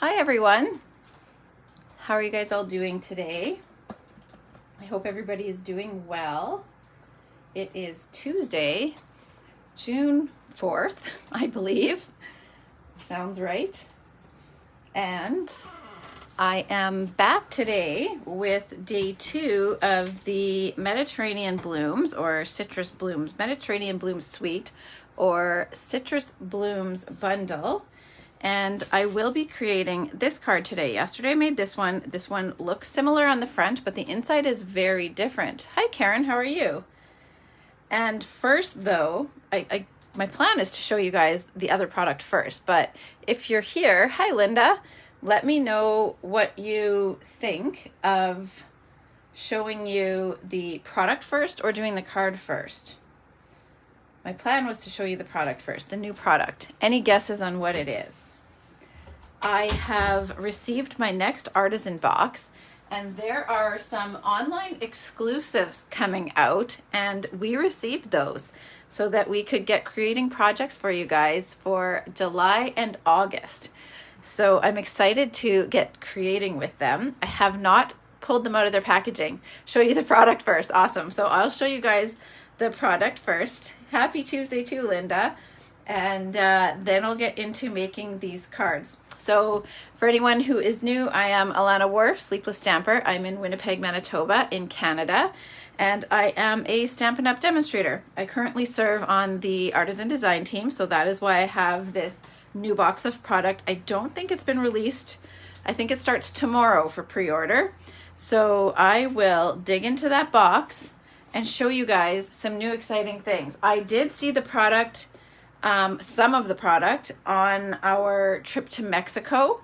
Hi everyone. How are you guys all doing today? I hope everybody is doing well. It is Tuesday, June 4th, I believe. Sounds right. And I am back today with day 2 of the Mediterranean Blooms or Citrus Blooms, Mediterranean Blooms Suite or Citrus Blooms Bundle. And I will be creating this card today. Yesterday I made this one. This one looks similar on the front, but the inside is very different. Hi Karen, how are you? And first though, my plan is to show you guys the other product first, but if you're here, hi Linda, let me know what you think of showing you the product first or doing the card first. My plan was to show you the product first, the new product. Any guesses on what it is? I have received my next Artisan box, and there are some online exclusives coming out, and we received those so that we could get creating projects for you guys for July and August. So I'm excited to get creating with them. I have not pulled them out of their packaging. Show you the product first. Awesome. So I'll show you guys the product first. Happy Tuesday too, Linda. And then I'll get into making these cards. So for anyone who is new, I am Alana Worf, Sleepless Stamper. I'm in Winnipeg, Manitoba in Canada, and I am a Stampin' Up! Demonstrator. I currently serve on the Artisan design team, so that is why I have this new box of product. I don't think it's been released. I think it starts tomorrow for pre-order. So I will dig into that box and show you guys some new exciting things. I did see the product, some of the product on our trip to Mexico.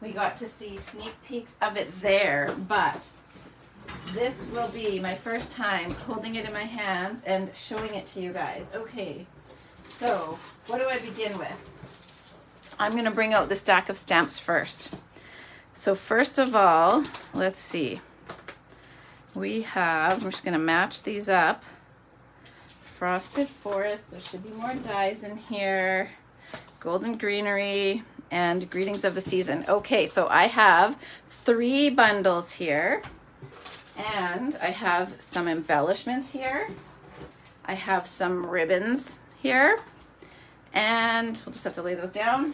We got to see sneak peeks of it there, but this will be my first time holding it in my hands and showing it to you guys. Okay, so what do I begin with? I'm gonna bring out the stack of stamps first. So first of all, let's see. We have, we're just gonna match these up. Frosted Forest, there should be more dies in here. Golden Greenery and Greetings of the Season. Okay, so I have 3 bundles here, and I have some embellishments here. I have some ribbons here, and we'll just have to lay those down.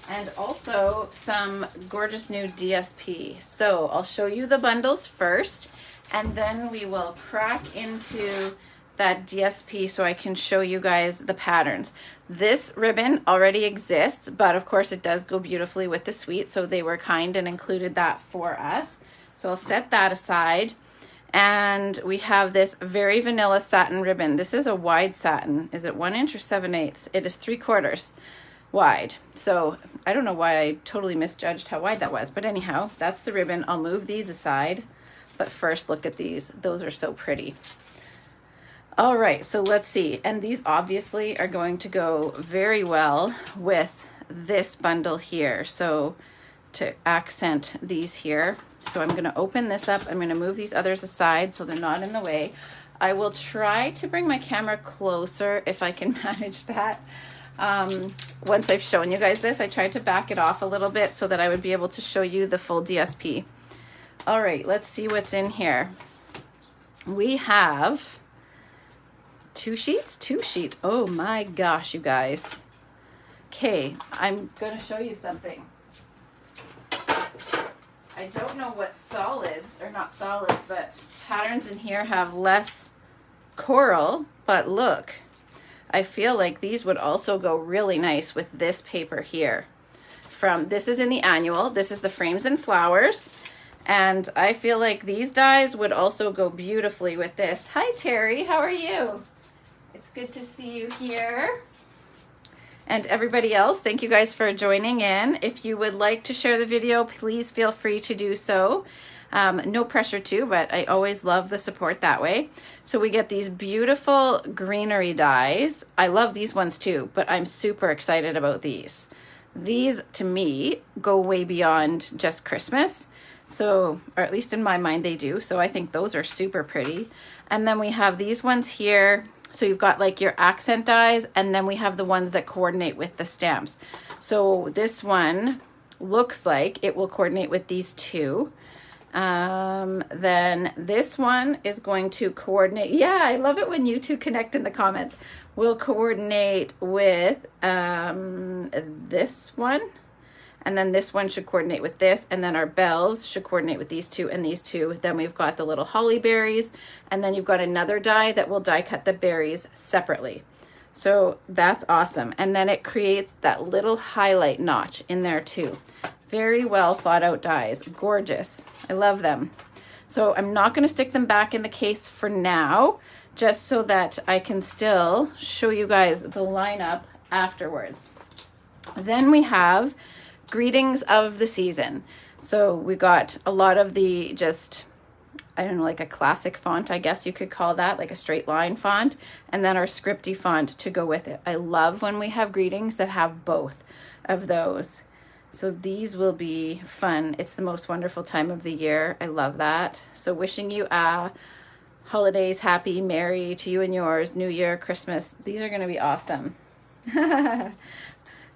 And also some gorgeous new DSP. So I'll show you the bundles first, and then we will crack into that DSP so I can show you guys the patterns. This ribbon already exists, but of course it does go beautifully with the suite, so they were kind and included that for us. So I'll set that aside. And we have this very vanilla satin ribbon. This is a wide satin. Is it 1 inch or 7/8? It is 3/4 wide. So I don't know why I totally misjudged how wide that was, but anyhow, that's the ribbon. I'll move these aside, but first look at these. Those are so pretty. All right, so let's see. And these obviously are going to go very well with this bundle here. So to accent these here. So I'm gonna open this up. I'm gonna move these others aside so they're not in the way. I will try to bring my camera closer if I can manage that. Once I've shown you guys this, I tried to back it off a little bit so that I would be able to show you the full DSP. All right, let's see what's in here. We have 2 sheets? 2 sheets. Oh my gosh, you guys. Okay, I'm gonna show you something. I don't know what solids, or not solids, but patterns in here have less coral, but look. I feel like these would also go really nice with this paper here. This is in the annual, this is the Frames and Flowers, and I feel like these dies would also go beautifully with this. Hi Terry, how are you? It's good to see you here. And everybody else, thank you guys for joining in. If you would like to share the video, please feel free to do so. No pressure to, but I always love the support that way. So we get these beautiful greenery dies. I love these ones too, but I'm super excited about these. These to me go way beyond just Christmas. So, or at least in my mind they do. So I think those are super pretty. And then we have these ones here. So you've got like your accent dies, and then we have the ones that coordinate with the stamps. So this one looks like it will coordinate with these two. Then this one is going to coordinate. Yeah, I love it when you two connect in the comments. We'll coordinate with this one. And then this one should coordinate with this. And then our bells should coordinate with these two and these two. Then we've got the little holly berries. And then you've got another die that will die cut the berries separately. So that's awesome. And then it creates that little highlight notch in there too. Very well thought out dies. Gorgeous. I love them. So I'm not going to stick them back in the case for now, just so that I can still show you guys the lineup afterwards. Then we have greetings of the season. So we got a lot of the just, I don't know, like a classic font, I guess you could call that, like a straight line font, and then our scripty font to go with it. I love when we have greetings that have both of those. So these will be fun. It's the most wonderful time of the year. I love that. So wishing you holidays, happy, merry to you and yours, New Year, Christmas. These are going to be awesome.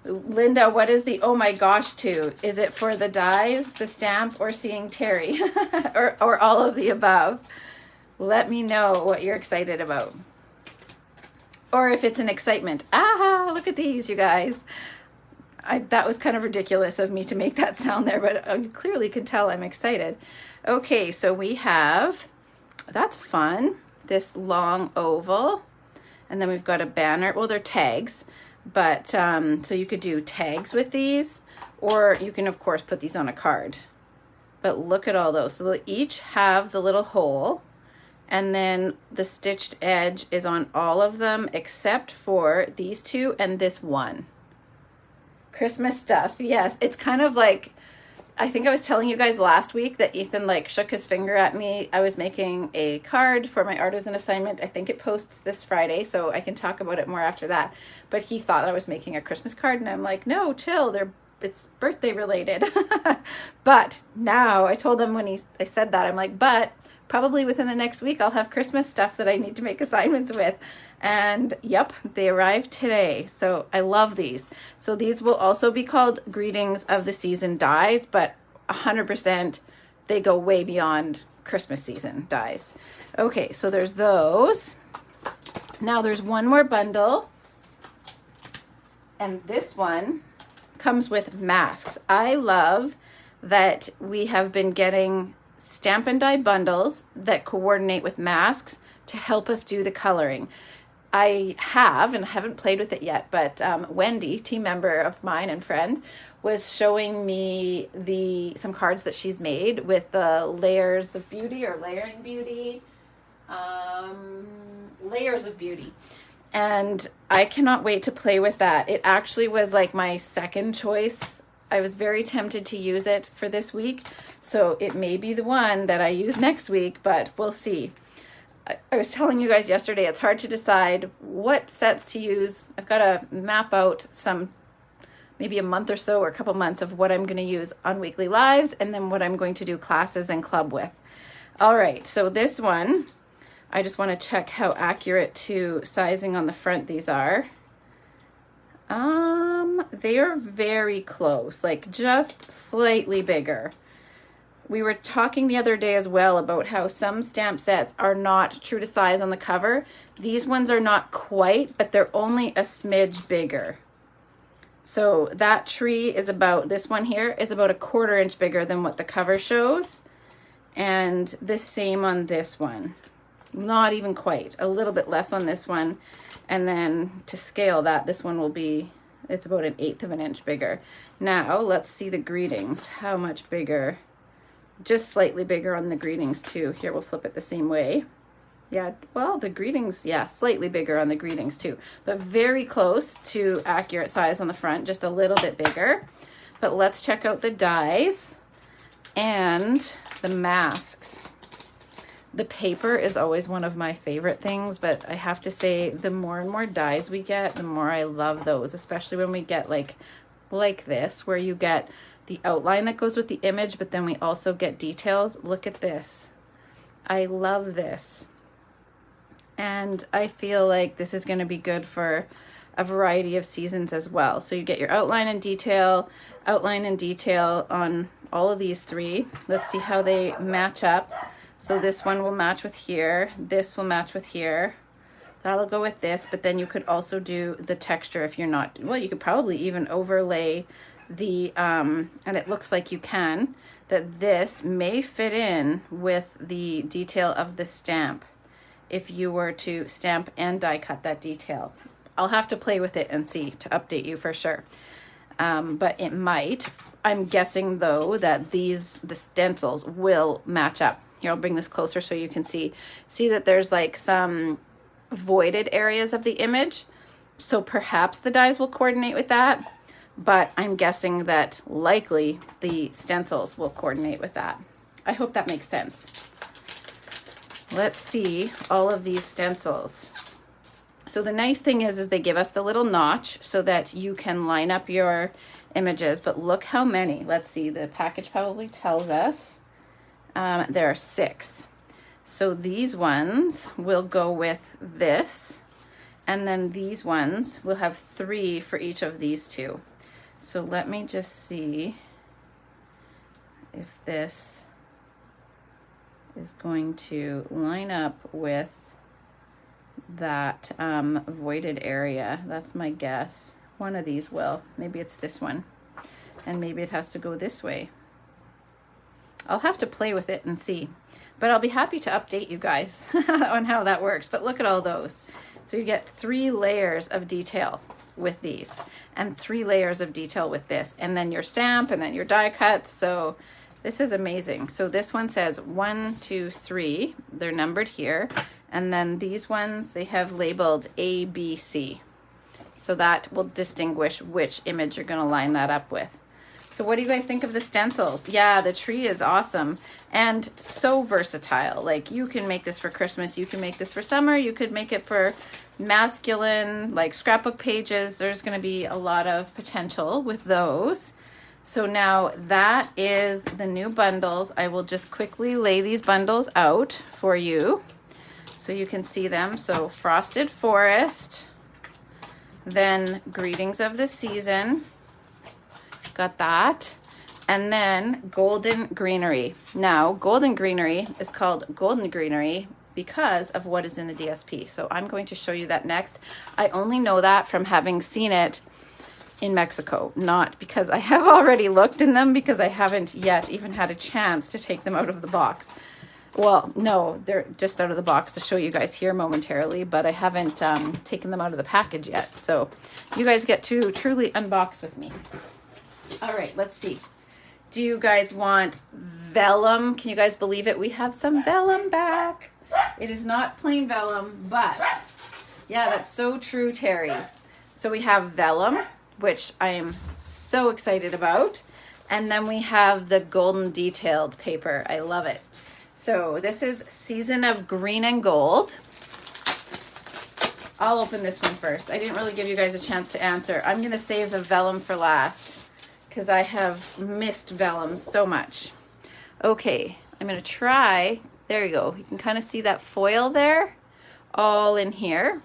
Linda, what is the oh my gosh to? Is it for the dies, the stamp, or seeing Terry? or all of the above? Let me know what you're excited about. Or if it's an excitement. Ah, look at these, you guys. That was kind of ridiculous of me to make that sound there, but you clearly can tell I'm excited. Okay, so we have, that's fun, this long oval. And then we've got a banner. Well, they're tags. But so you could do tags with these, or you can of course put these on a card. But look at all those. So they'll each have the little hole, and then the stitched edge is on all of them except for these two and this one. Christmas stuff. Yes, it's kind of like, I think I was telling you guys last week that Ethan like shook his finger at me. I was making a card for my artisan assignment. I think it posts this Friday, so I can talk about it more after that. But he thought I was making a Christmas card, and I'm like, no, chill. It's birthday related. But now I told him when I said that, I'm like, but probably within the next week I'll have Christmas stuff that I need to make assignments with. And yep, they arrived today. So I love these. So these will also be called greetings of the season dies, but 100% they go way beyond Christmas season dies. Okay, so there's those. Now there's one more bundle. And this one comes with masks. I love that we have been getting Stamp and Die bundles that coordinate with masks to help us do the coloring. I have, and I haven't played with it yet, but Wendy, team member of mine and friend, was showing me some cards that she's made with the layers of beauty or layering beauty, layers of beauty. And I cannot wait to play with that. It actually was like my second choice. I was very tempted to use it for this week. So it may be the one that I use next week, but we'll see. I was telling you guys yesterday, it's hard to decide what sets to use. I've got to map out maybe a month or so or a couple months of what I'm going to use on weekly lives and then what I'm going to do classes and club with. All right, so this one, I just want to check how accurate to sizing on the front these are. They are very close, like just slightly bigger. We were talking the other day as well about how some stamp sets are not true to size on the cover. These ones are not quite, but they're only a smidge bigger. So that tree is about, this one here is about 1/4 inch bigger than what the cover shows. And the same on this one. Not even quite, a little bit less on this one. And then to scale that, this one will be, it's about 1/8 of an inch bigger. Now let's see the greetings, how much bigger. Just slightly bigger on the greetings too. Here, we'll flip it the same way. Yeah, well, the greetings, yeah, slightly bigger on the greetings too, but very close to accurate size on the front, just a little bit bigger. But let's check out the dies and the masks. The paper is always one of my favorite things, but I have to say the more and more dies we get, the more I love those, especially when we get like this, where you get the outline that goes with the image, but then we also get details. Look at this. I love this. And I feel like this is going to be good for a variety of seasons as well. So you get your outline and detail on all of these three. Let's see how they match up. So this one will match with here. This will match with here. That'll go with this, but then you could also do the texture if you're not, well, you could probably even overlay the, and it looks like you can, that this may fit in with the detail of the stamp if you were to stamp and die cut that detail. I'll have to play with it and see to update you for sure. But it might. I'm guessing though that the stencils will match up. Here, I'll bring this closer so you can see that there's like some voided areas of the image. So perhaps the dies will coordinate with that, but I'm guessing that likely the stencils will coordinate with that. I hope that makes sense. Let's see all of these stencils. So the nice thing is they give us the little notch so that you can line up your images, but look how many. Let's see, the package probably tells us there are 6. So these ones will go with this, and then these ones will have 3 for each of these two. So let me just see if this is going to line up with that voided area. That's my guess. One of these will. Maybe it's this one, and maybe it has to go this way. I'll have to play with it and see, but I'll be happy to update you guys on how that works. But look at all those. So you get 3 layers of detail with these, and 3 layers of detail with this, and then your stamp, and then your die cuts. So this is amazing. So this one says 1, 2, 3. They're numbered here. And then these ones, they have labeled A, B, C. So that will distinguish which image you're gonna line that up with. So what do you guys think of the stencils? Yeah, the tree is awesome and so versatile. Like you can make this for Christmas, you can make this for summer, you could make it for masculine, like scrapbook pages. There's gonna be a lot of potential with those. So now that is the new bundles. I will just quickly lay these bundles out for you so you can see them. So Frosted Forest, then Greetings of the Season, got that, and then Golden Greenery. Now, Golden Greenery is called Golden Greenery because of what is in the DSP. So I'm going to show you that next. I only know that from having seen it in Mexico, not because I have already looked in them, because I haven't yet even had a chance to take them out of the box. Well, no, they're just out of the box to show you guys here momentarily, but I haven't taken them out of the package yet. So you guys get to truly unbox with me. All right, let's see. Do you guys want vellum? Can you guys believe it? We have some vellum back. It is not plain vellum, but yeah, that's so true, Terry. So we have vellum, which I am so excited about. And then we have the golden detailed paper. I love it. So this is Season of Green and Gold. I'll open this one first. I didn't really give you guys a chance to answer. I'm gonna save the vellum for last because I have missed vellum so much. Okay, I'm gonna try, there you go. You can kind of see that foil there, all in here.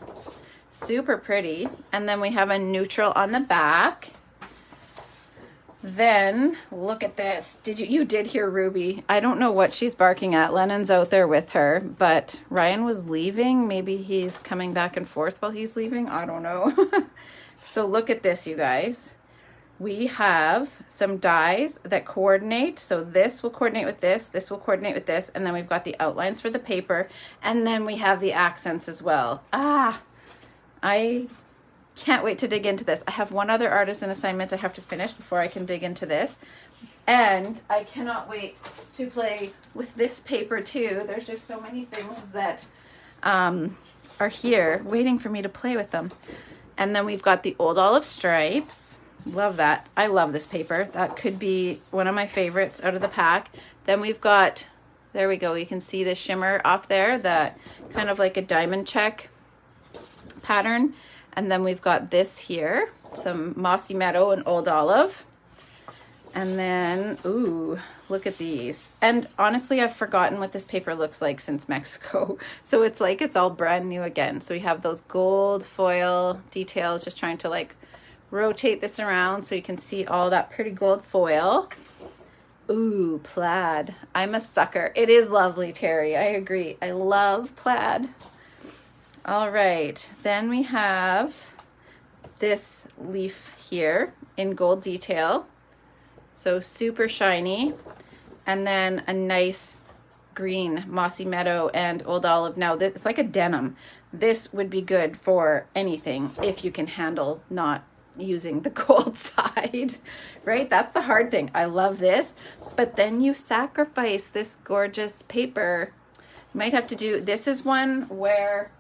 Super pretty. And then we have a neutral on the back. Then look at this. You did hear Ruby. I don't know what she's barking at. Lennon's out there with her, but Ryan was leaving. Maybe he's coming back and forth while he's leaving. I don't know. So look at this, you guys. We have some dies that coordinate. So this will coordinate with this will coordinate with this, and then we've got the outlines for the paper, and then we have the accents as well. I can't wait to dig into this. I have one other artisan assignment I have to finish before I can dig into this. And I cannot wait to play with this paper too. There's just so many things that are here waiting for me to play with them. And then we've got the Old Olive Stripes. Love that. I love this paper. That could be one of my favorites out of the pack. Then we've got, there we go. You can see the shimmer off there, that kind of like a diamond check pattern. And then we've got this here, some Mossy Meadow and Old Olive. And then, ooh, look at these. And honestly, I've forgotten what this paper looks like since Mexico. So it's like it's all brand new again. So we have those gold foil details, just trying to like rotate this around so you can see all that pretty gold foil. Ooh, plaid. I'm a sucker. It is lovely, Terry. I agree. I love plaid. All right. Then we have this leaf here in gold detail. So super shiny. And then a nice green mossy meadow and old olive. Now this, it's like a denim. This would be good for anything if you can handle not using the gold side, right? That's the hard thing. I love this, but then you sacrifice this gorgeous paper. You might have to do, this is one where,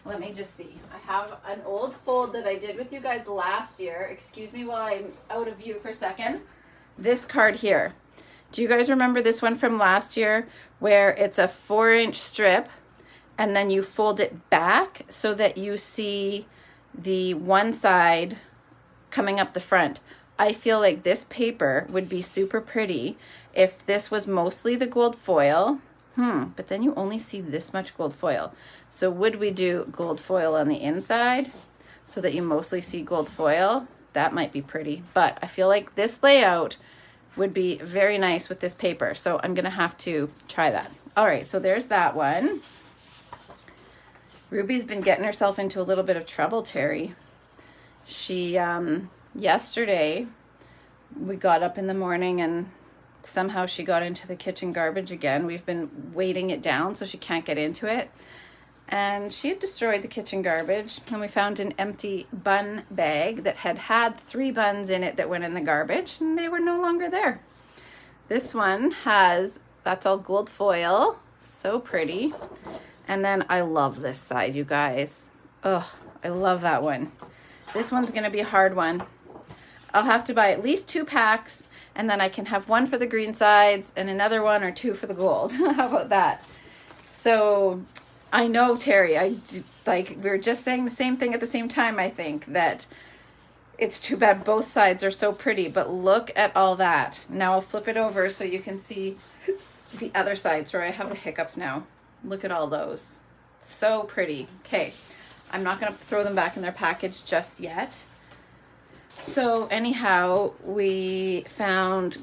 let me just see. I have an old fold that I did with you guys last year. Excuse me while I'm out of view for a second. This card here. Do you guys remember this one from last year where it's a 4-inch strip and then you fold it back so that you see the one side coming up the front? I feel like this paper would be super pretty if this was mostly the gold foil. But then you only see this much gold foil. So would we do gold foil on the inside so that you mostly see gold foil? That might be pretty, but I feel like this layout would be very nice with this paper. So I'm gonna have to try that. All right, so there's that one. Ruby's been getting herself into a little bit of trouble, Terry. She, yesterday, we got up in the morning and somehow she got into the kitchen garbage again. We've been weighting it down so she can't get into it. And she had destroyed the kitchen garbage, and we found an empty bun bag that had 3 buns in it that went in the garbage, and they were no longer there. This one has, that's all gold foil, so pretty. And then I love this side, you guys. Oh, I love that one. This one's gonna be a hard one. I'll have to buy at least 2 packs, and then I can have one for the green sides and another one or 2 for the gold. How about that? So I know, Terry, we were just saying the same thing at the same time, I think, that it's too bad both sides are so pretty, but look at all that. Now I'll flip it over so you can see the other side. Sorry, I have the hiccups now. Look at all those. So pretty. Okay, I'm not gonna throw them back in their package just yet. So anyhow, we found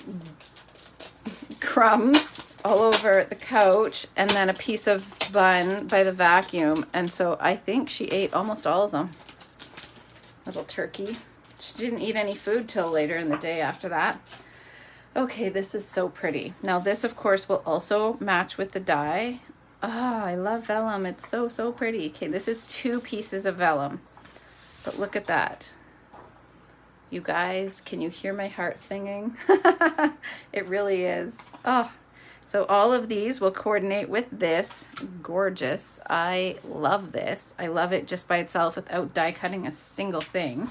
crumbs all over the couch and then a piece of bun by the vacuum. And so I think she ate almost all of them. Little turkey. She didn't eat any food till later in the day after that. Okay, this is so pretty. Now this, of course, will also match with the dye. Oh, I love vellum. It's so, so pretty. Okay, this is 2 pieces of vellum. But look at that. You guys, can you hear my heart singing? It really is. Oh, so all of these will coordinate with this. Gorgeous. I love this. I love it just by itself without die cutting a single thing.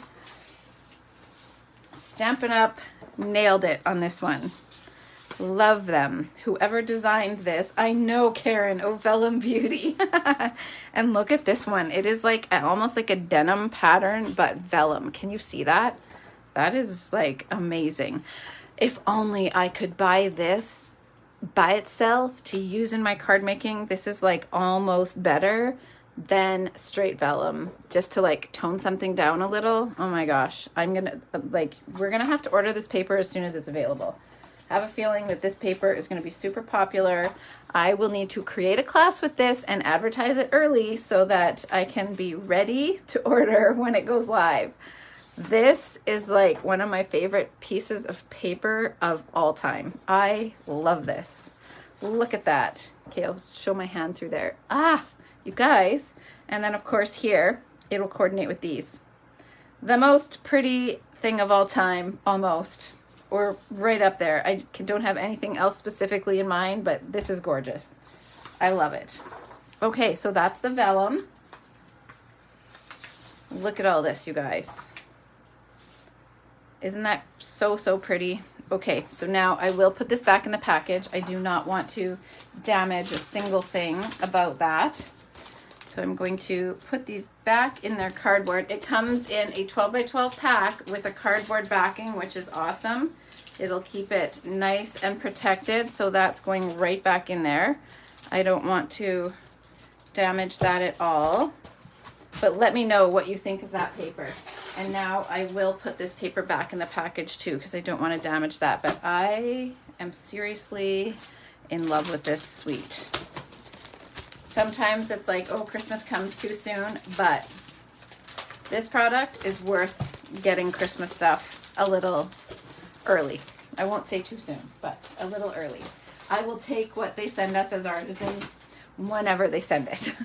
Stampin' Up! Nailed it on this one. Love them. Whoever designed this, I know Karen, oh Vellum Beauty. And look at this one. It is like almost like a denim pattern, but vellum. Can you see that? That is like amazing. If only I could buy this by itself to use in my card making. This is like almost better than straight vellum, just to like tone something down a little. Oh my gosh, I'm gonna we're gonna have to order this paper as soon as it's available. I have a feeling that this paper is going to be super popular. I will need to create a class with this and advertise it early so that I can be ready to order when it goes live. This is like one of my favorite pieces of paper of all time. I love this. Look at that. Okay, I'll show my hand through there. Ah, you guys. And then of course here, it'll coordinate with these. The most pretty thing of all time, almost. Or right up there. I don't have anything else specifically in mind, but this is gorgeous. I love it. Okay, so that's the vellum. Look at all this, you guys. Isn't that so, so pretty? Okay, so now I will put this back in the package. I do not want to damage a single thing about that. So I'm going to put these back in their cardboard. It comes in a 12 by 12 pack with a cardboard backing, which is awesome. It'll keep it nice and protected, so that's going right back in there. I don't want to damage that at all. But let me know what you think of that paper. And now I will put this paper back in the package too, because I don't want to damage that. But I am seriously in love with this suite. Sometimes it's like, oh, Christmas comes too soon, but this product is worth getting Christmas stuff a little early. I won't say too soon, but a little early. I will take what they send us as artisans whenever they send it.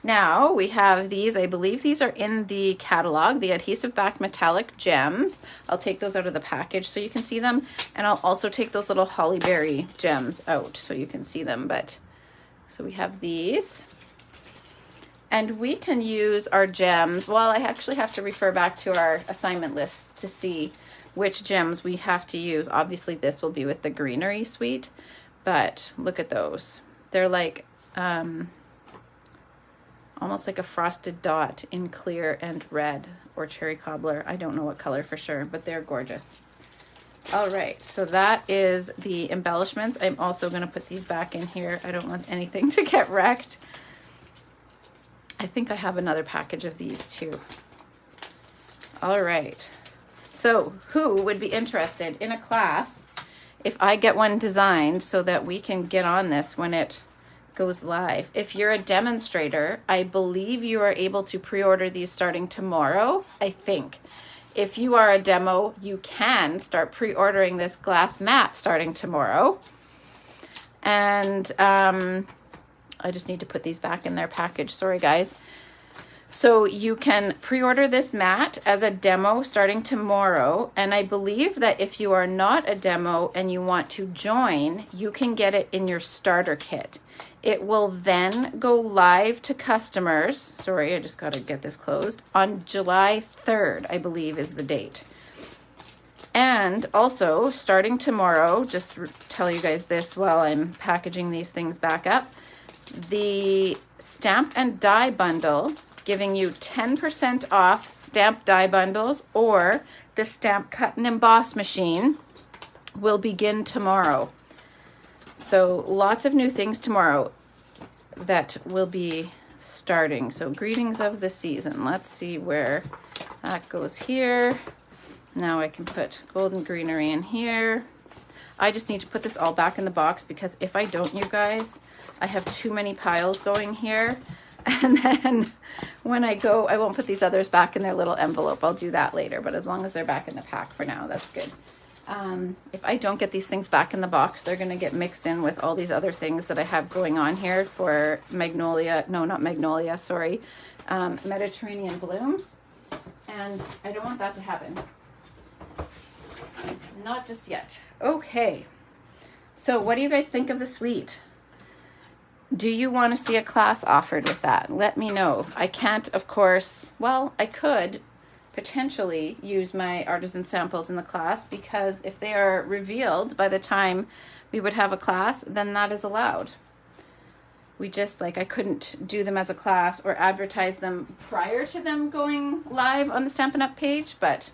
Now we have these, I believe these are in the catalog, the adhesive backed metallic gems. I'll take those out of the package so you can see them. And I'll also take those little holly berry gems out so you can see them. But so we have these. And we can use our gems. Well, I actually have to refer back to our assignment list to see which gems we have to use. Obviously this will be with the greenery suite, but look at those. They're like, almost like a frosted dot in clear and red, or cherry cobbler. I don't know what color for sure, but they're gorgeous. All right, so that is the embellishments. I'm also going to put these back in here. I don't want anything to get wrecked. I think I have another package of these too. All right, so who would be interested in a class if I get one designed so that we can get on this when it goes live? If you're a demonstrator, I believe you are able to pre-order these starting tomorrow, I think. If you are a demo, you can start pre-ordering this glass mat starting tomorrow. And I just need to put these back in their package. Sorry, guys. So you can pre-order this mat as a demo starting tomorrow. And I believe that if you are not a demo and you want to join, you can get it in your starter kit. It will then go live to customers. Sorry, I just got to get this closed. On July 3rd, I believe is the date. And also, starting tomorrow, just tell you guys this while I'm packaging these things back up, the stamp and die bundle, giving you 10% off stamp die bundles or the stamp cut and emboss machine, will begin tomorrow. So lots of new things tomorrow that will be starting. So greetings of the season. Let's see where that goes here. Now I can put golden greenery in here. I just need to put this all back in the box because if I don't, you guys, I have too many piles going here. And then when I go, I won't put these others back in their little envelope. I'll do that later, but as long as they're back in the pack for now, that's good. If I don't get these things back in the box, they're going to get mixed in with all these other things that I have going on here for magnolia, no, not magnolia, sorry, Mediterranean blooms. And I don't want that to happen. Not just yet. Okay. So what do you guys think of the suite? Do you want to see a class offered with that? Let me know. I can't, of course, well, I could potentially use my artisan samples in the class because if they are revealed by the time we would have a class, then that is allowed. We just, like, I couldn't do them as a class or advertise them prior to them going live on the Stampin' Up! Page, but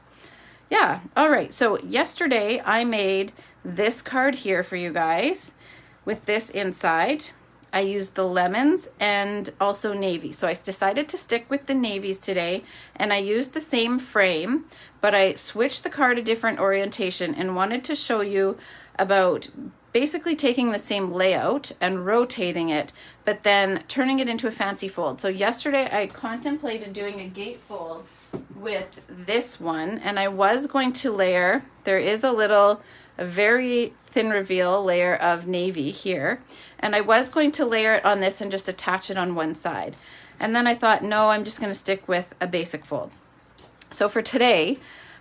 yeah. All right, so yesterday I made this card here for you guys with this inside. I used the lemons and also navy. So I decided to stick with the navies today, and I used the same frame, but I switched the card a different orientation and wanted to show you about basically taking the same layout and rotating it, but then turning it into a fancy fold. So yesterday I contemplated doing a gatefold with this one, and I was going to layer, there is a very thin reveal layer of navy here, and I was going to layer it on this and just attach it on one side. And then I thought, no, I'm just going to stick with a basic fold. So for today,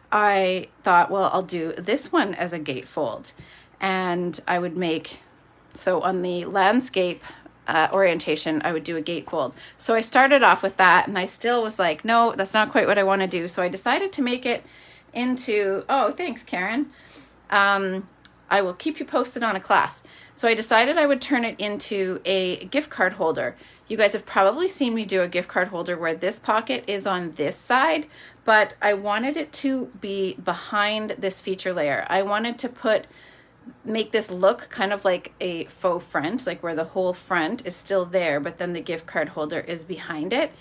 I thought, well, I'll do this one as a gatefold. And I would make, so on the landscape orientation, I would do a gatefold. So I started off with that, and I still was like, no, that's not quite what I want to do. So I decided to make it into, oh, thanks, Karen. I will keep you posted on a class. So I decided I would turn it into a gift card holder. You guys have probably seen me do a gift card holder where this pocket is on this side, but I wanted it to be behind this feature layer. I wanted to make this look kind of like a faux front, like where the whole front is still there, but then the gift card holder is behind it.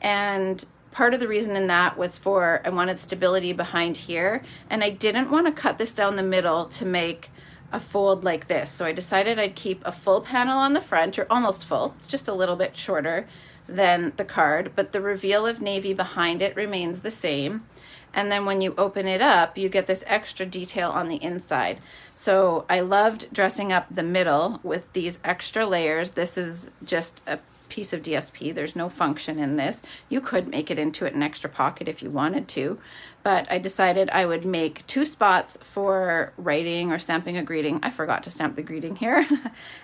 And part of the reason in that was I wanted stability behind here, and I didn't want to cut this down the middle to make a fold like this. So I decided I'd keep a full panel on the front, or almost full. It's just a little bit shorter than the card, but the reveal of navy behind it remains the same. And then when you open it up, you get this extra detail on the inside. So I loved dressing up the middle with these extra layers. This is just a piece of DSP. There's no function in this. You could make it into an extra pocket if you wanted to, but I decided I would make 2 spots for writing or stamping a greeting. I forgot to stamp the greeting here.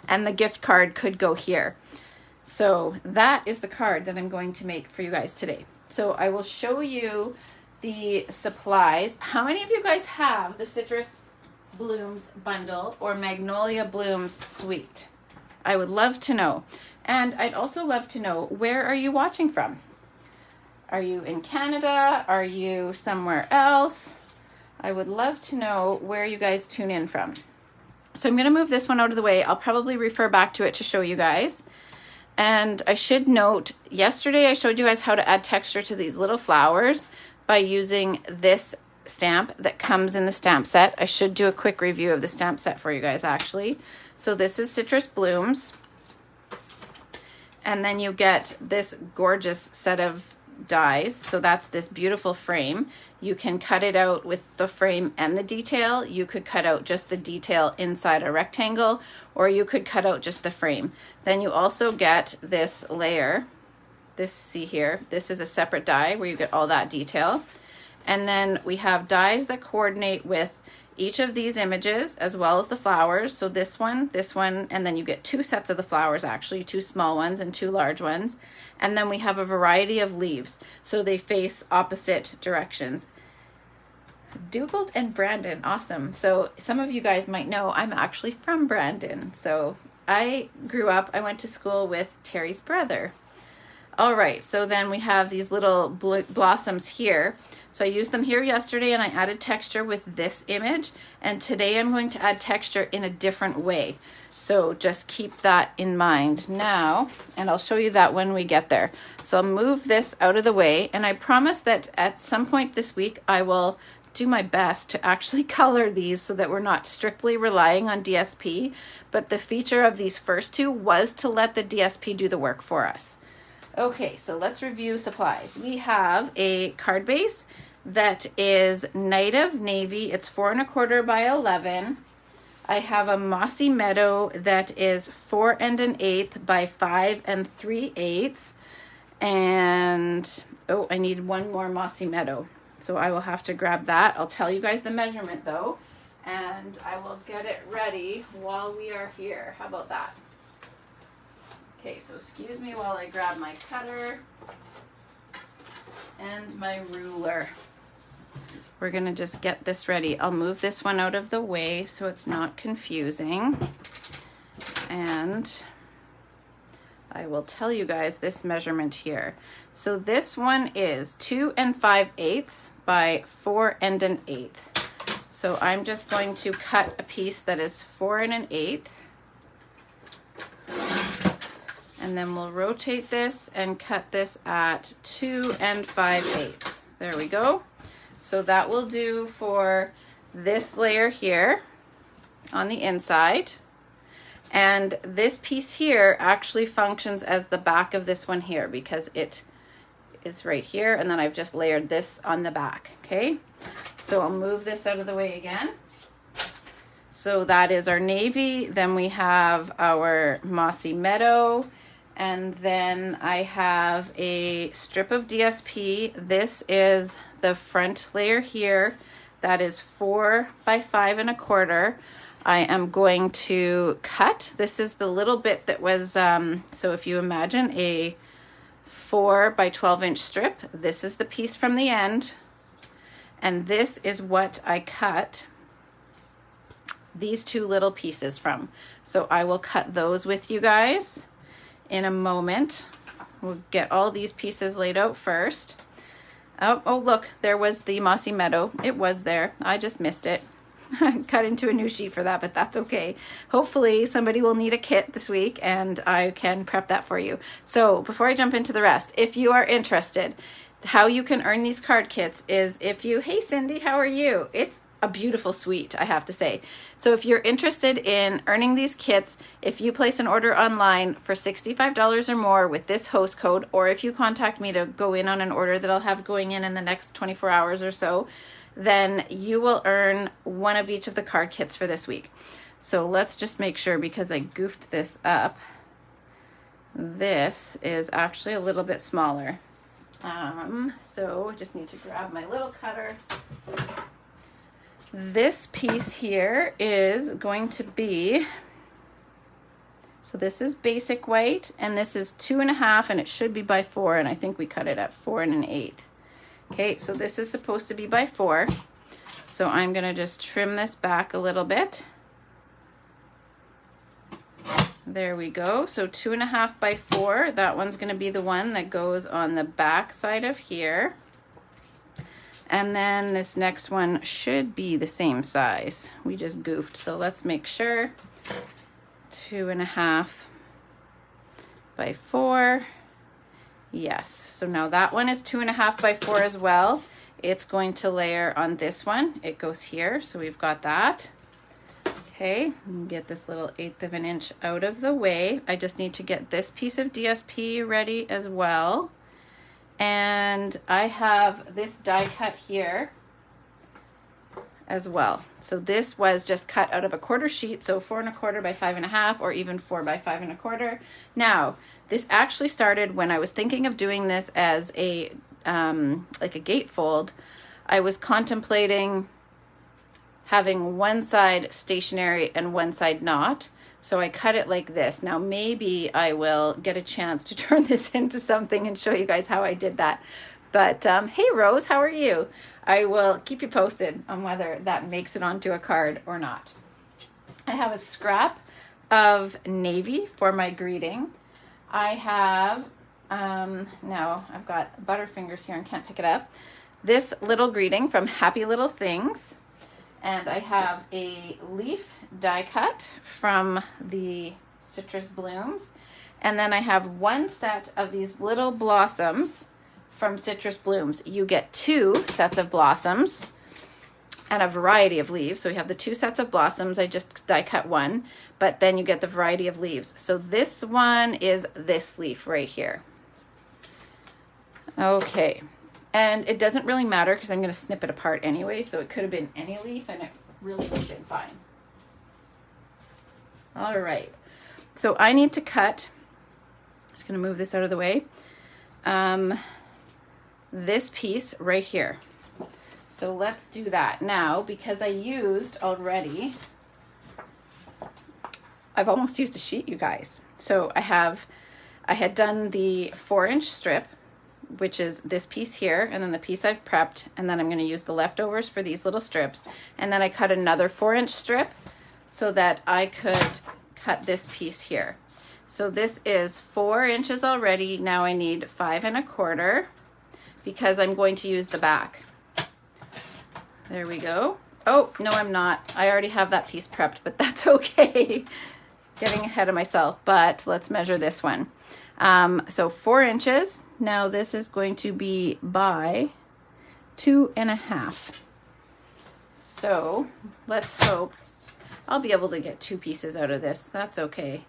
And the gift card could go here. So that is the card that I'm going to make for you guys today. So I will show you the supplies. How many of you guys have the Citrus Blooms bundle or Magnolia Blooms suite? I would love to know. And I'd also love to know, where are you watching from? Are you in Canada? Are you somewhere else? I would love to know where you guys tune in from. So I'm going to move this one out of the way. I'll probably refer back to it to show you guys. And I should note, yesterday I showed you guys how to add texture to these little flowers by using this stamp that comes in the stamp set. I should do a quick review of the stamp set for you guys actually. So this is Citrus Blooms. And then you get this gorgeous set of dies. So that's this beautiful frame. You can cut it out with the frame and the detail. You could cut out just the detail inside a rectangle, or you could cut out just the frame. Then you also get this layer. See here, this is a separate die where you get all that detail. And then we have dies that coordinate with each of these images as well as the flowers. So this one, and then you get 2 sets of the flowers, actually 2 small ones and 2 large ones. And then we have a variety of leaves, so they face opposite directions. Dougal and Brandon, awesome. So some of you guys might know I'm actually from Brandon. So I went to school with Terry's brother. All right, so then we have these little blossoms here. So I used them here yesterday and I added texture with this image. And today I'm going to add texture in a different way. So just keep that in mind now, and I'll show you that when we get there. So I'll move this out of the way, and I promise that at some point this week I will do my best to actually color these so that we're not strictly relying on DSP. But the feature of these first 2 was to let the DSP do the work for us. Okay, so let's review supplies. We have a card base that is Native Navy. It's 4 1/4 by 11. I have a Mossy Meadow that is 4 1/8 by 5 3/8. And, oh, I need one more Mossy Meadow. So I will have to grab that. I'll tell you guys the measurement though, and I will get it ready while we are here. How about that? Okay, so excuse me while I grab my cutter and my ruler. We're gonna just get this ready. I'll move this one out of the way so it's not confusing. And I will tell you guys this measurement here. So this one is 2 5/8 by 4 1/8. So I'm just going to cut a piece that is 4 1/8. And then we'll rotate this and cut this at 2 5/8. There we go. So that will do for this layer here on the inside. And this piece here actually functions as the back of this one here because it is right here, and then I've just layered this on the back, okay? So I'll move this out of the way again. So that is our navy. Then we have our Mossy Meadow, and then I have a strip of DSP. This is the front layer here. That is 4 by 5 1/4. I am going to cut. This is the little bit that was, so if you imagine a 4 by 12 inch strip, this is the piece from the end. And this is what I cut these two little pieces from. So I will cut those with you guys in a moment. We'll get all these pieces laid out first. Oh, look, there was the mossy meadow. It was there. I just missed it. I cut into a new sheet for that, but that's okay. Hopefully somebody will need a kit this week and I can prep that for you. So before I jump into the rest, if you are interested, how you can earn these card kits is if you, hey Cindy, how are you? It's a beautiful suite, I have to say. So if you're interested in earning these kits, if you place an order online for $65 or more with this host code, or if you contact me to go in on an order that I'll have going in the next 24 hours or so, then you will earn one of each of the card kits for this week. So let's just make sure, because I goofed this up, this is actually a little bit smaller. So I just need to grab my little cutter. This piece here is going to be, so this is basic white, and this is 2.5, and it should be by 4, and I think we cut it at 4 1/8. Okay, so this is supposed to be by 4. So I'm gonna just trim this back a little bit. There we go. So 2.5 by 4, that one's gonna be the one that goes on the back side of here. And then this next one should be the same size. We just goofed, so let's make sure. 2.5 by 4. Yes, so now that one is 2.5 by 4 as well. It's going to layer on this one. It goes here, so we've got that. Okay, get this little 1/8 of an inch out of the way. I just need to get this piece of DSP ready as well. And I have this die cut here as well. So this was just cut out of a quarter sheet, so 4 1/4 by 5 1/2, or even 4 by 5 1/4. Now, this actually started when I was thinking of doing this as a like a gatefold. I was contemplating having one side stationary and one side not. So I cut it like this. Now maybe I will get a chance to turn this into something and show you guys how I did that. But hey Rose, how are you? I will keep you posted on whether that makes it onto a card or not. I have a scrap of navy for my greeting. I have, now I've got butterfingers here and can't pick it up. This little greeting from Happy Little Things. And I have a leaf die cut from the Citrus Blooms. And then I have one set of these little blossoms from Citrus Blooms. You get 2 sets of blossoms and a variety of leaves. So we have the 2 sets of blossoms. I just die cut one, but then you get the variety of leaves. So this one is this leaf right here. Okay. And it doesn't really matter because I'm going to snip it apart anyway, so it could have been any leaf and it really would have been fine. All right, so I need to cut, just going to move this out of the way, this piece right here. So let's do that now, because I used already, I've almost used a sheet, you guys. So I had done the 4-inch strip, which is this piece here, and then the piece I've prepped, and then I'm going to use the leftovers for these little strips. And then I cut another 4-inch strip so that I could cut this piece here. So this is 4 inches already. Now I need 5 1/4 because I'm going to use the back. There we go. Oh, no, I'm not. I already have that piece prepped, but that's okay. Getting ahead of myself, but let's measure this one. So 4 inches. Now this is going to be by 2 1/2. So let's hope I'll be able to get 2 pieces out of this. That's okay.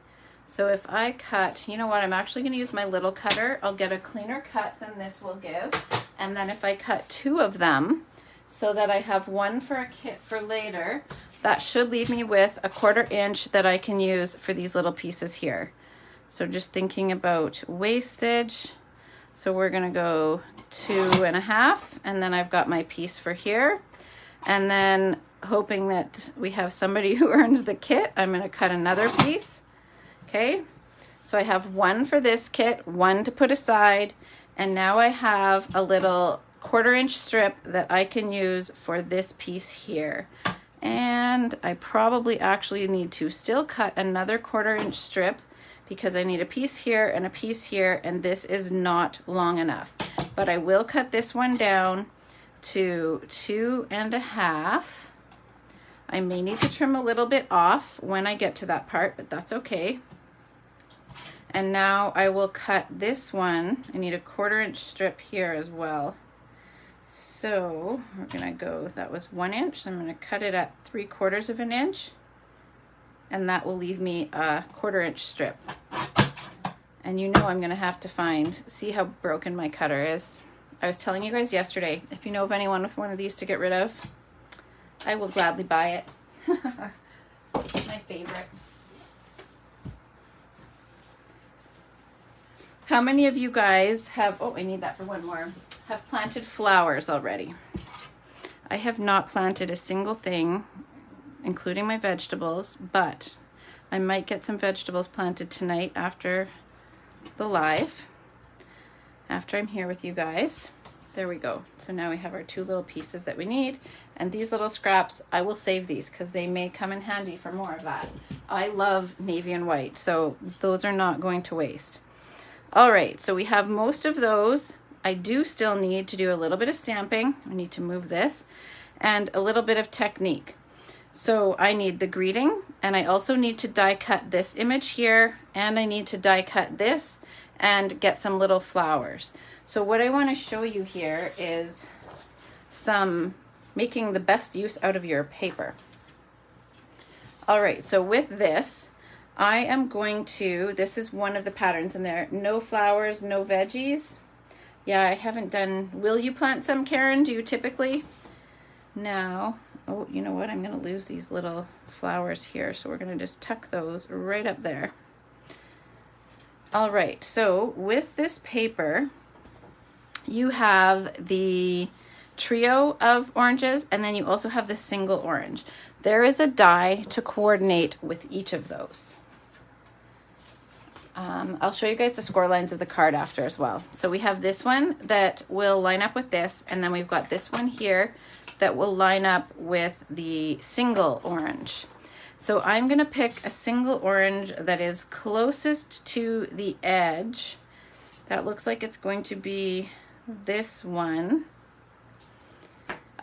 So if I cut, you know what, I'm actually going to use my little cutter. I'll get a cleaner cut than this will give. And then if I cut 2 of them so that I have one for a kit for later, that should leave me with a 1/4 inch that I can use for these little pieces here. So just thinking about wastage. So we're going to go 2 1/2, and then I've got my piece for here. And then hoping that we have somebody who earns the kit, I'm going to cut another piece. Okay, so I have one for this kit, one to put aside, and now I have a little 1/4 inch strip that I can use for this piece here. And I probably actually need to still cut another 1/4 inch strip because I need a piece here and a piece here, and this is not long enough. But I will cut this one down to 2.5. I may need to trim a little bit off when I get to that part, but that's okay. And now I will cut this one. I need a 1/4 inch strip here as well. So we're gonna go, that was 1 inch, so I'm gonna cut it at 3/4 of an inch, and that will leave me a 1/4 inch strip. And you know I'm gonna have to see how broken my cutter is. I was telling you guys yesterday, if you know of anyone with one of these to get rid of, I will gladly buy it. My favorite. How many of you guys have, oh, I need that for one more, have planted flowers already? I have not planted a single thing, including my vegetables, but I might get some vegetables planted tonight after the live, after I'm here with you guys. There we go. So now we have our 2 little pieces that we need, and these little scraps, I will save these because they may come in handy for more of that. I love navy and white, so those are not going to waste. All right, so we have most of those. I do still need to do a little bit of stamping. I need to move this, and a little bit of technique. So I need the greeting, and I also need to die cut this image here, and I need to die cut this and get some little flowers. So what I want to show you here is making the best use out of your paper. All right, so with this, I am going to, this is one of the patterns in there, no flowers, no veggies. Yeah, I haven't done, will you plant some, Karen? Do you typically? No. Oh, you know what? I'm going to lose these little flowers here, so we're going to just tuck those right up there. All right, so with this paper, you have the trio of oranges, and then you also have the single orange. There is a die to coordinate with each of those. I'll show you guys the score lines of the card after as well. So we have this one that will line up with this, and then we've got this one here that will line up with the single orange. So I'm going to pick a single orange that is closest to the edge. That looks like it's going to be this one.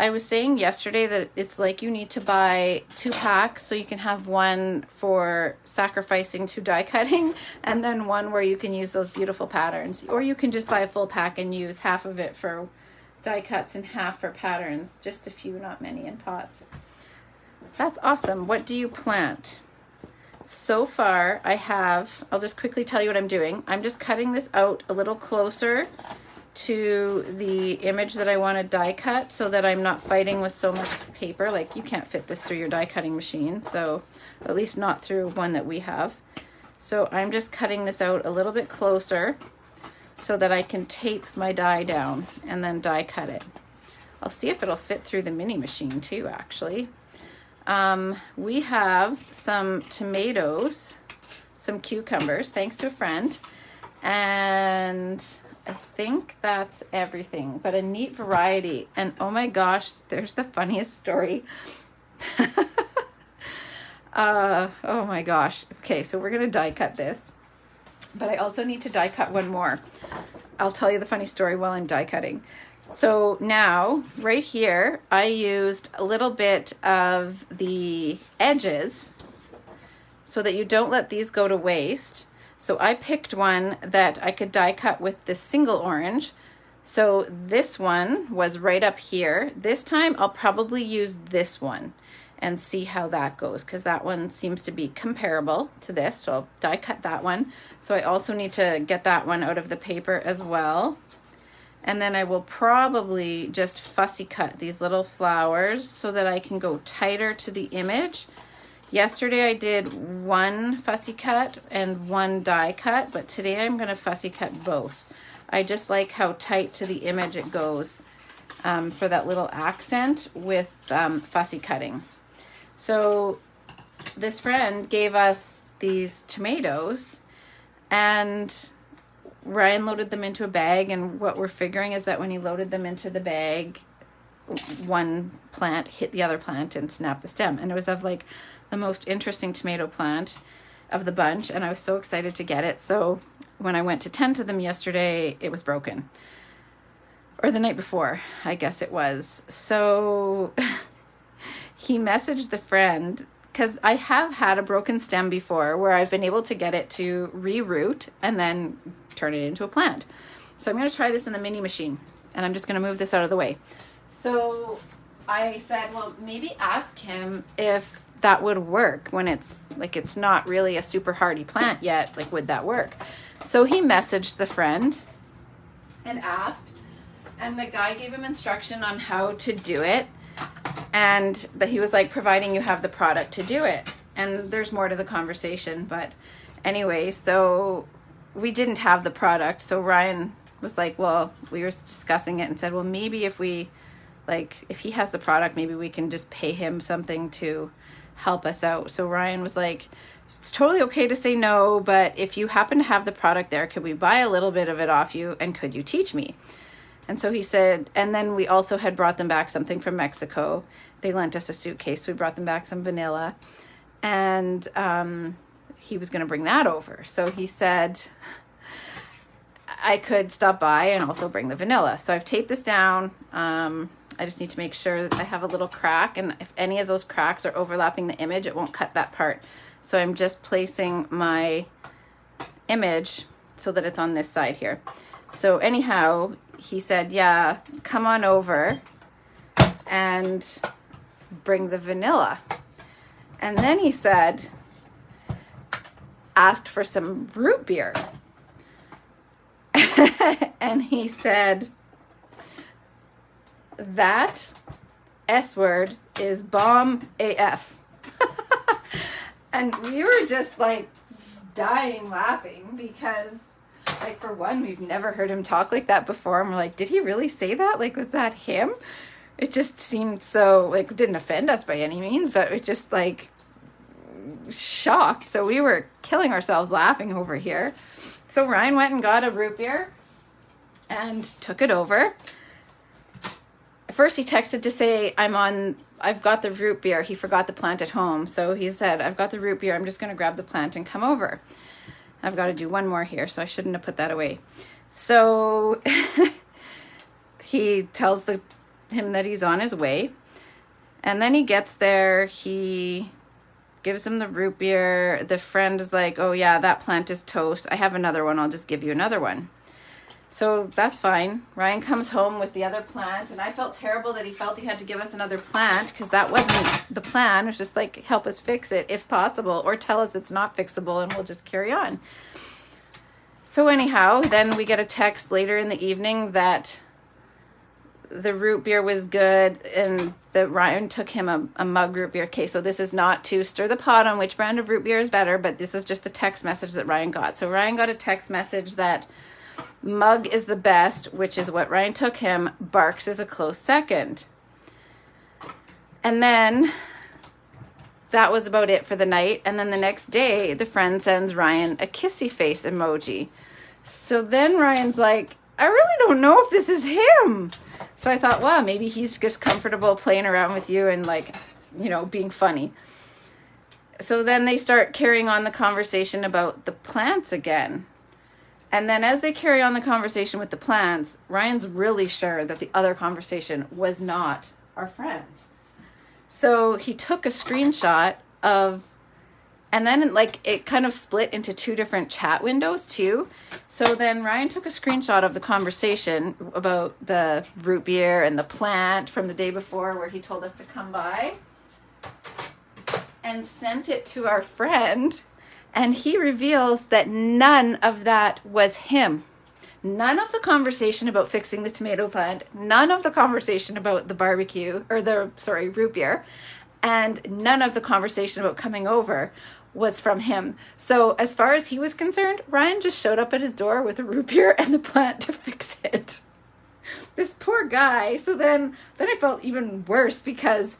I was saying yesterday that it's like you need to buy 2 packs so you can have one for sacrificing to die cutting, and then one where you can use those beautiful patterns. Or you can just buy a full pack and use half of it for die cuts and half for patterns. Just a few, not many, in pots. That's awesome. What do you plant? So far I have, I'll just quickly tell you what I'm doing. I'm just cutting this out a little closer to the image that I want to die cut so that I'm not fighting with so much paper. Like, you can't fit this through your die cutting machine, so at least not through one that we have. So I'm just cutting this out a little bit closer so that I can tape my die down and then die cut it. I'll see if it'll fit through the mini machine too, actually. We have some tomatoes, some cucumbers, thanks to a friend, and I think that's everything, but a neat variety. And oh my gosh, there's the funniest story. Oh my gosh. Okay, so we're gonna die cut this, but I also need to die cut one more. I'll tell you the funny story while I'm die cutting. So now, right here, I used a little bit of the edges so that you don't let these go to waste. So I picked one that I could die cut with the single orange. So this one was right up here. This time I'll probably use this one and see how that goes, because that one seems to be comparable to this. So I'll die cut that one. So I also need to get that one out of the paper as well. And then I will probably just fussy cut these little flowers so that I can go tighter to the image. Yesterday I did one fussy cut and one die cut, but today I'm going to fussy cut both. I just like how tight to the image it goes for that little accent with fussy cutting. So this friend gave us these tomatoes, and Ryan loaded them into a bag, and what we're figuring is that when he loaded them into the bag, one plant hit the other plant and snapped the stem. And it was of like the most interesting tomato plant of the bunch, and I was so excited to get it. So when I went to tend to them yesterday, it was broken. Or the night before, I guess it was. So he messaged the friend, because I have had a broken stem before where I've been able to get it to reroot and then turn it into a plant. So I'm going to try this in the mini machine, and I'm just going to move this out of the way. So I said, well, maybe ask him if that would work when it's like, it's not really a super hardy plant yet. Like, would that work? So he messaged the friend and asked, and the guy gave him instruction on how to do it. And that he was like, providing you have the product to do it. And there's more to the conversation, but anyway, so we didn't have the product. So Ryan was like, well, we were discussing it and said, well, maybe if we, like, if he has the product, maybe we can just pay him something to help us out. So Ryan was like, it's totally okay to say no, but if you happen to have the product there, could we buy a little bit of it off you, and could you teach me? And so he said, and then we also had brought them back something from Mexico. They lent us a suitcase. We brought them back some vanilla, and he was going to bring that over. So he said I could stop by and also bring the vanilla. So I've taped this down. I just need to make sure that I have a little crack, and if any of those cracks are overlapping the image, it won't cut that part. So I'm just placing my image so that it's on this side here. So anyhow, he said, yeah, come on over and bring the vanilla. And then he said, asked for some root beer. And he said, that S word is bomb AF. And we were just like dying laughing because, like, for one, we've never heard him talk like that before. And we're like, did he really say that? Like, was that him? It just seemed so, like, didn't offend us by any means, but it just, like, shocked. So we were killing ourselves laughing over here. So Ryan went and got a root beer and took it over. First he texted to say, I've got the root beer. He forgot the plant at home. So he said, I've got the root beer. I'm just going to grab the plant and come over. I've got to do one more here, so I shouldn't have put that away. So he tells him that he's on his way. And then he gets there. He gives him the root beer. The friend is like, oh yeah, that plant is toast. I have another one. I'll just give you another one. So that's fine. Ryan comes home with the other plant, and I felt terrible that he felt he had to give us another plant, because that wasn't the plan. It was just like, help us fix it if possible, or tell us it's not fixable and we'll just carry on. So anyhow, then we get a text later in the evening that the root beer was good and that Ryan took him a mug root beer. Okay, so this is not to stir the pot on which brand of root beer is better, but this is just the text message that Ryan got. So Ryan got a text message that mug is the best, which is what Ryan took him. Barks is a close second. And then that was about it for the night. And then the next day, the friend sends Ryan a kissy face emoji. So then Ryan's like, I really don't know if this is him. So I thought, well, maybe he's just comfortable playing around with you and, like, you know, being funny. So then they start carrying on the conversation about the plants again. And then as they carry on the conversation with the plants, Ryan's really sure that the other conversation was not our friend. So he took a screenshot of, and then, like, it kind of split into two different chat windows too. So then Ryan took a screenshot of the conversation about the root beer and the plant from the day before where he told us to come by, and sent it to our friend. And he reveals that none of that was him. None of the conversation about fixing the tomato plant, none of the conversation about the barbecue, or root beer, and none of the conversation about coming over was from him. So as far as he was concerned, Ryan just showed up at his door with a root beer and the plant to fix it. This poor guy. So then I felt even worse, because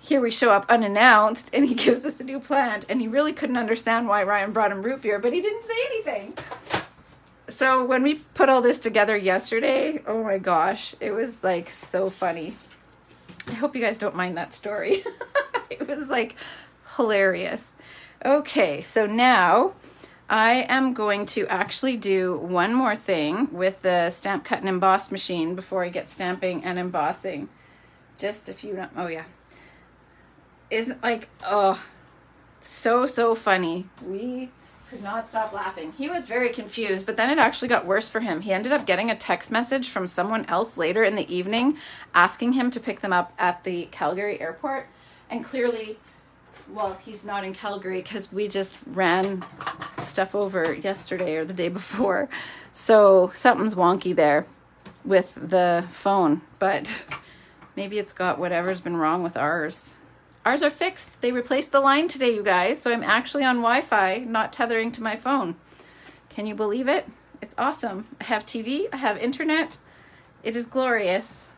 here we show up unannounced and he gives us a new plant, and he really couldn't understand why Ryan brought him root beer, but he didn't say anything. So when we put all this together yesterday, oh my gosh, it was like so funny. I hope you guys don't mind that story. It was like hilarious. Okay, so now I am going to actually do one more thing with the stamp cut and emboss machine before I get stamping and embossing. Just a few, oh yeah. Isn't like, oh, so funny. We could not stop laughing. He was very confused, but then it actually got worse for him. He ended up getting a text message from someone else later in the evening asking him to pick them up at the Calgary airport. And clearly, well, he's not in Calgary because we just ran stuff over yesterday or the day before. So something's wonky there with the phone, but maybe it's got whatever's been wrong with ours. Ours are fixed. They replaced the line today, you guys. So I'm actually on Wi-Fi, not tethering to my phone. Can you believe it? It's awesome. I have TV, I have internet. It is glorious.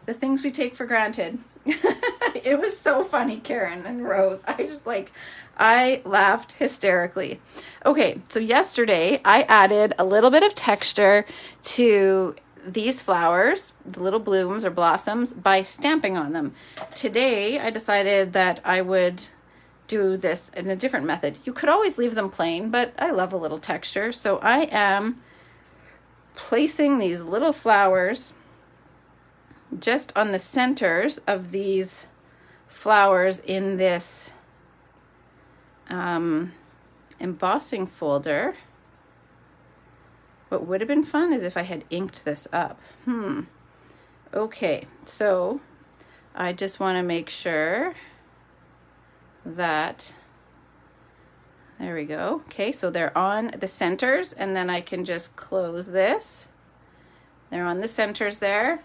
The things we take for granted. It was so funny, Karen and Rose. I laughed hysterically. Okay, so yesterday I added a little bit of texture to these flowers, the little blooms or blossoms, by stamping on them. Today I decided that I would do this in a different method. You could always leave them plain, but I love a little texture. So I am placing these little flowers just on the centers of these flowers in this embossing folder. What would have been fun is if I had inked this up. Okay, so I just want to make sure that, there we go. Okay, so they're on the centers, and then I can just close this. They're on the centers there.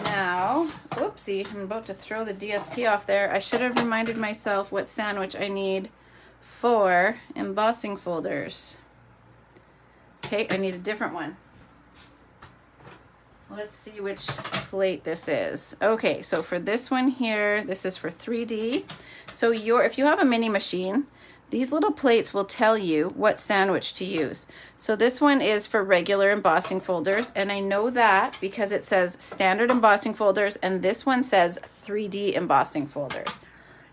Now, oopsie, I'm about to throw the DSP off there. I should have reminded myself what sandwich I need for embossing folders. Okay, I need a different one. Let's see which plate this is. Okay, so for this one here, this is for 3D. So if you have a mini machine, these little plates will tell you what sandwich to use. So this one is for regular embossing folders, and I know that because it says standard embossing folders, and this one says 3D embossing folders.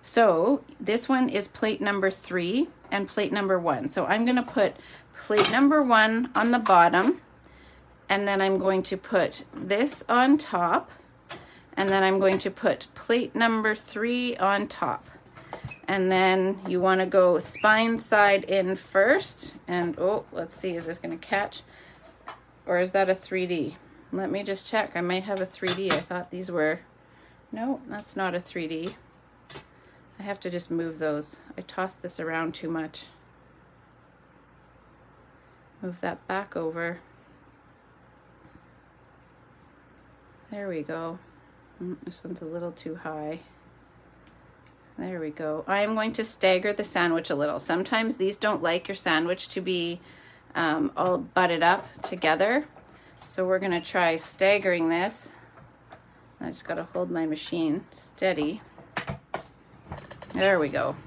So this one is plate number 3 and plate number 1. So I'm gonna put plate number 1 on the bottom, and then I'm going to put this on top, and then I'm going to put plate number 3 on top. And then you want to go spine side in first, and oh, let's see, is this going to catch, or is that a 3D? Let me just check. I might have a 3D. I thought these were, no, that's not a 3D. I have to just move those. I tossed this around too much. Move that back over. There we go. This one's a little too high. There we go. I am going to stagger the sandwich a little. Sometimes these don't like your sandwich to be all butted up together. So we're going to try staggering this. I just got to hold my machine steady. There we go.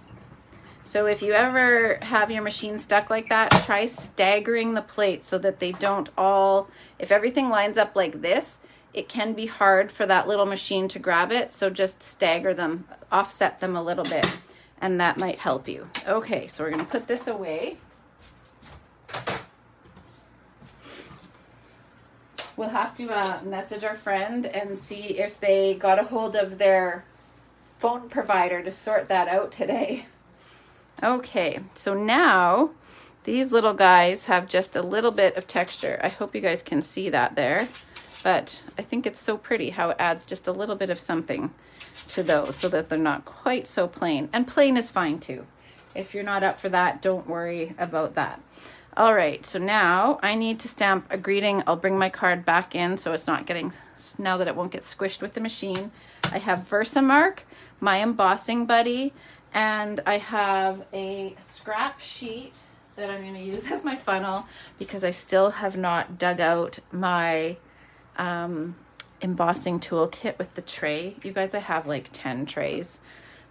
So if you ever have your machine stuck like that, try staggering the plates so that they don't all, if everything lines up like this, it can be hard for that little machine to grab it. So just stagger them, offset them a little bit, and that might help you. Okay, so we're gonna put this away. We'll have to message our friend and see if they got a hold of their phone provider to sort that out today. Okay, so now these little guys have just a little bit of texture. I hope you guys can see that there. But I think it's so pretty how it adds just a little bit of something to those so that they're not quite so plain. And plain is fine too. If you're not up for that, don't worry about that. All right, so now I need to stamp a greeting. I'll bring my card back in so it's not getting, now that it won't get squished with the machine. I have Versamark, my embossing buddy, and I have a scrap sheet that I'm going to use as my funnel because I still have not dug out my embossing toolkit with the tray. You guys, I have like 10 trays,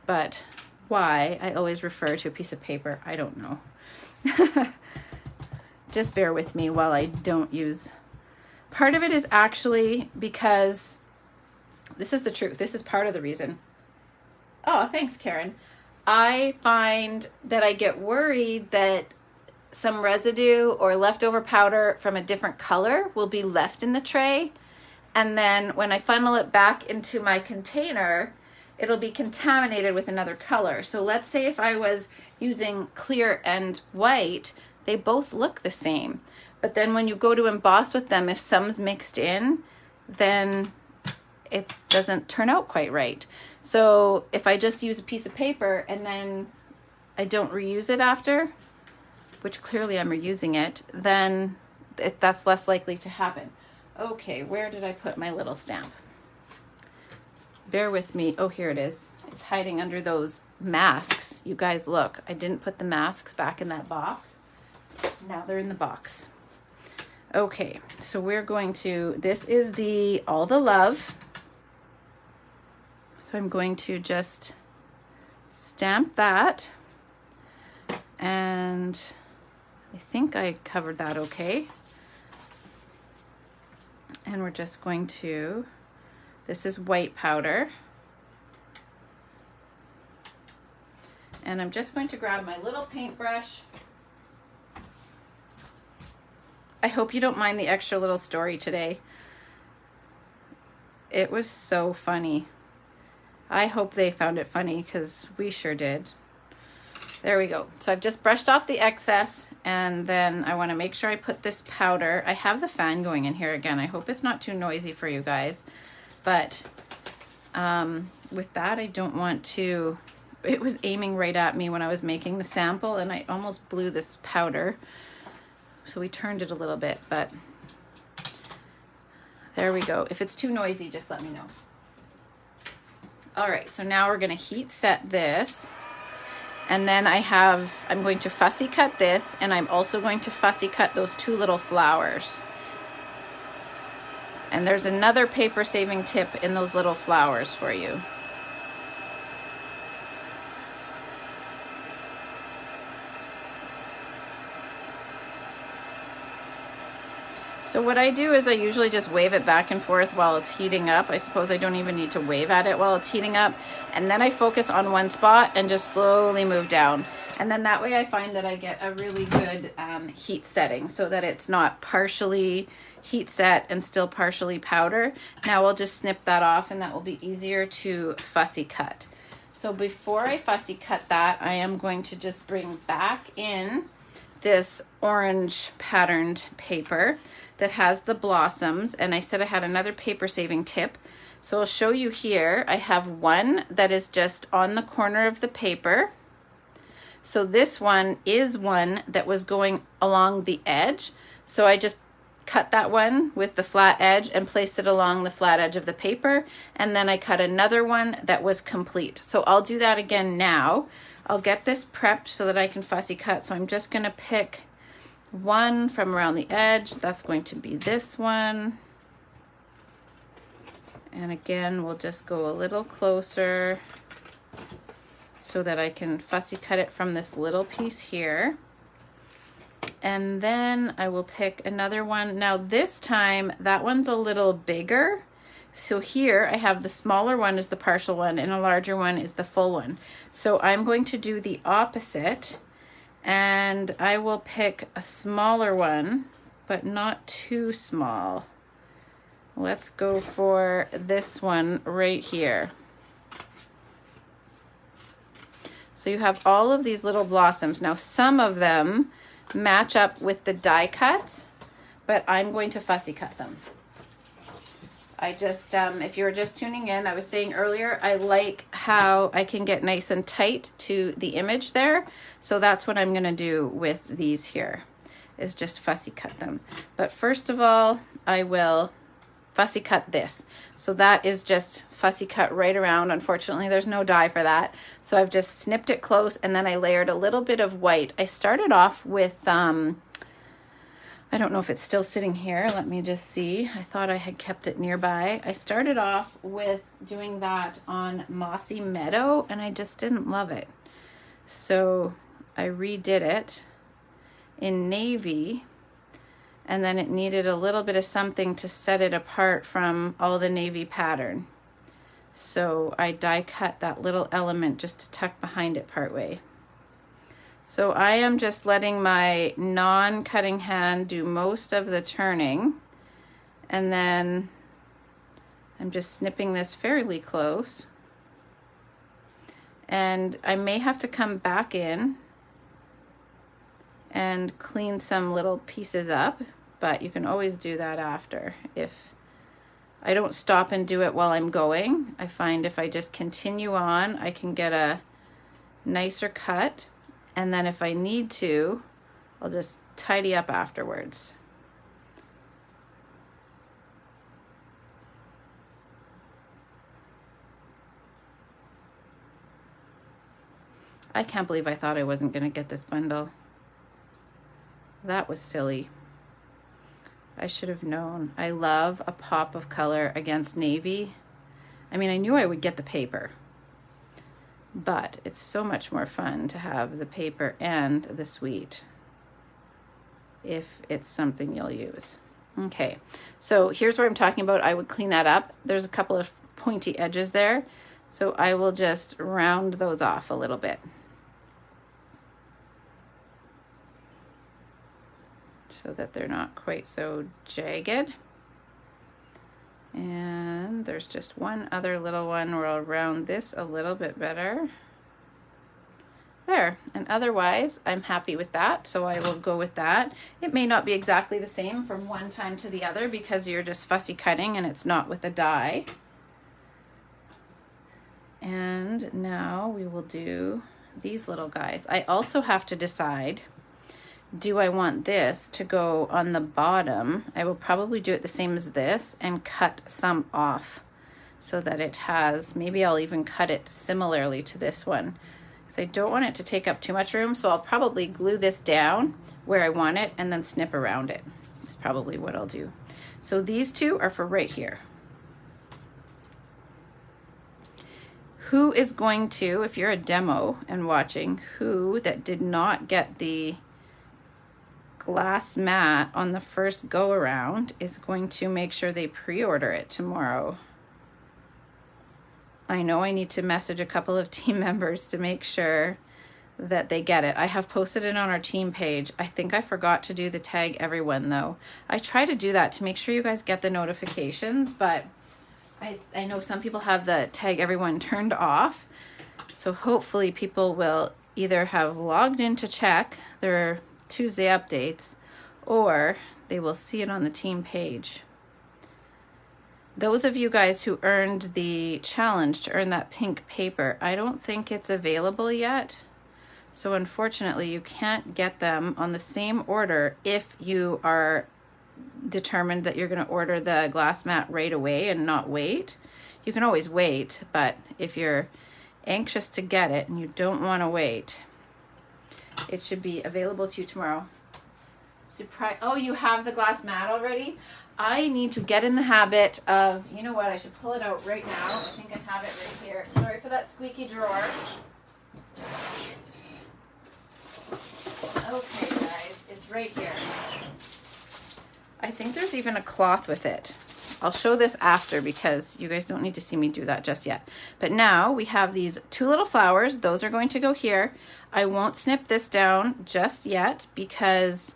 but why I always refer to a piece of paper, I don't know. Just bear with me while I don't use. Part of it is actually because this is the truth. This is part of the reason. Oh, thanks, Karen. I find that I get worried that some residue or leftover powder from a different color will be left in the tray. And then when I funnel it back into my container, it'll be contaminated with another color. So let's say if I was using clear and white, they both look the same. But then when you go to emboss with them, if some's mixed in, then it doesn't turn out quite right. So if I just use a piece of paper and then I don't reuse it after, which clearly I'm reusing it, then that's less likely to happen. Okay, where did I put my little stamp? Bear with me. Oh, here it is. It's hiding under those masks. You guys look, I didn't put the masks back in that box. Now they're in the box. Okay, so we're going to, this is the All the Love. So I'm going to just stamp that, and I think I covered that okay. And we're just going to, this is white powder. And I'm just going to grab my little paintbrush. I hope you don't mind the extra little story today. It was so funny. I hope they found it funny because we sure did. There we go. So I've just brushed off the excess, and then I want to make sure I put this powder. I have the fan going in here again. I hope it's not too noisy for you guys. But with that, I don't want to, it was aiming right at me when I was making the sample, and I almost blew this powder. So we turned it a little bit, but there we go. If it's too noisy, just let me know. All right, so now we're gonna heat set this. And then I'm going to fussy cut this, and I'm also going to fussy cut those two little flowers. And there's another paper saving tip in those little flowers for you. So what I do is I usually just wave it back and forth while it's heating up. I suppose I don't even need to wave at it while it's heating up. And then I focus on one spot and just slowly move down. And then that way I find that I get a really good heat setting so that it's not partially heat set and still partially powder. Now I'll just snip that off, and that will be easier to fussy cut. So before I fussy cut that, I am going to just bring back in this orange patterned paper that has the blossoms, and I said I had another paper saving tip. So I'll show you here. I have one that is just on the corner of the paper. So this one is one that was going along the edge. So I just cut that one with the flat edge and placed it along the flat edge of the paper. And then I cut another one that was complete. So I'll do that again now. I'll get this prepped so that I can fussy cut. So I'm just gonna pick one from around the edge. That's going to be this one. And again, we'll just go a little closer so that I can fussy cut it from this little piece here. And then I will pick another one. Now this time, that one's a little bigger. So here I have the smaller one is the partial one, and a larger one is the full one. So I'm going to do the opposite, and I will pick a smaller one, but not too small. Let's go for this one right here. So you have all of these little blossoms. Now some of them match up with the die cuts, but I'm going to fussy cut them. I just, if you were just tuning in, I was saying earlier, I like how I can get nice and tight to the image there. So that's what I'm gonna do with these here, is just fussy cut them. But first of all, I will fussy cut this. So that is just fussy cut right around. Unfortunately, there's no die for that. So I've just snipped it close, and then I layered a little bit of white. I started off with, I don't know if it's still sitting here. Let me just see. I thought I had kept it nearby. I started off with doing that on Mossy Meadow, and I just didn't love it. So I redid it in navy, and then it needed a little bit of something to set it apart from all the navy pattern. So I die cut that little element just to tuck behind it part way. So I am just letting my non-cutting hand do most of the turning, and then I'm just snipping this fairly close. And I may have to come back in and clean some little pieces up, but you can always do that after. If I don't stop and do it while I'm going, I find if I just continue on, I can get a nicer cut. And then if I need to, I'll just tidy up afterwards. I can't believe I thought I wasn't going to get this bundle. That was silly. I should have known. I love a pop of color against navy. I mean, I knew I would get the paper, but it's so much more fun to have the paper and the suite if it's something you'll use. Okay, so here's where I'm talking about. I would clean that up. There's a couple of pointy edges there, so I will just round those off a little bit, so that they're not quite so jagged. And there's just one other little one where I'll round this a little bit better. There, and otherwise I'm happy with that, so I will go with that. It may not be exactly the same from one time to the other because you're just fussy cutting and it's not with a die. And now we will do these little guys. I also have to decide, do I want this to go on the bottom? I will probably do it the same as this and cut some off so that it has, maybe I'll even cut it similarly to this one, because I don't want it to take up too much room. So I'll probably glue this down where I want it and then snip around it. That's probably what I'll do. So these two are for right here. Who is going to, if you're a demo and watching, who that did not get the glass mat on the first go around is going to make sure they pre-order it tomorrow? I know I need to message a couple of team members to make sure that they get it. I have posted it on our team page. I think I forgot to do the tag everyone though. I try to do that to make sure you guys get the notifications, but I know some people have the tag everyone turned off. So hopefully people will either have logged in to check their Tuesday updates, or they will see it on the team page. Those of you guys who earned the challenge to earn that pink paper, I don't think it's available yet. So unfortunately, you can't get them on the same order if you are determined that you're going to order the glass mat right away and not wait. You can always wait, but if you're anxious to get it and you don't want to wait, it should be available to you tomorrow. Surprise! Oh, you have the glass mat already? I need to get in the habit of, you know what, I should pull it out right now. I think I have it right here. Sorry for that squeaky drawer. Okay, guys, it's right here. I think there's even a cloth with it. I'll show this after because you guys don't need to see me do that just yet. But now we have these two little flowers. Those are going to go here. I won't snip this down just yet because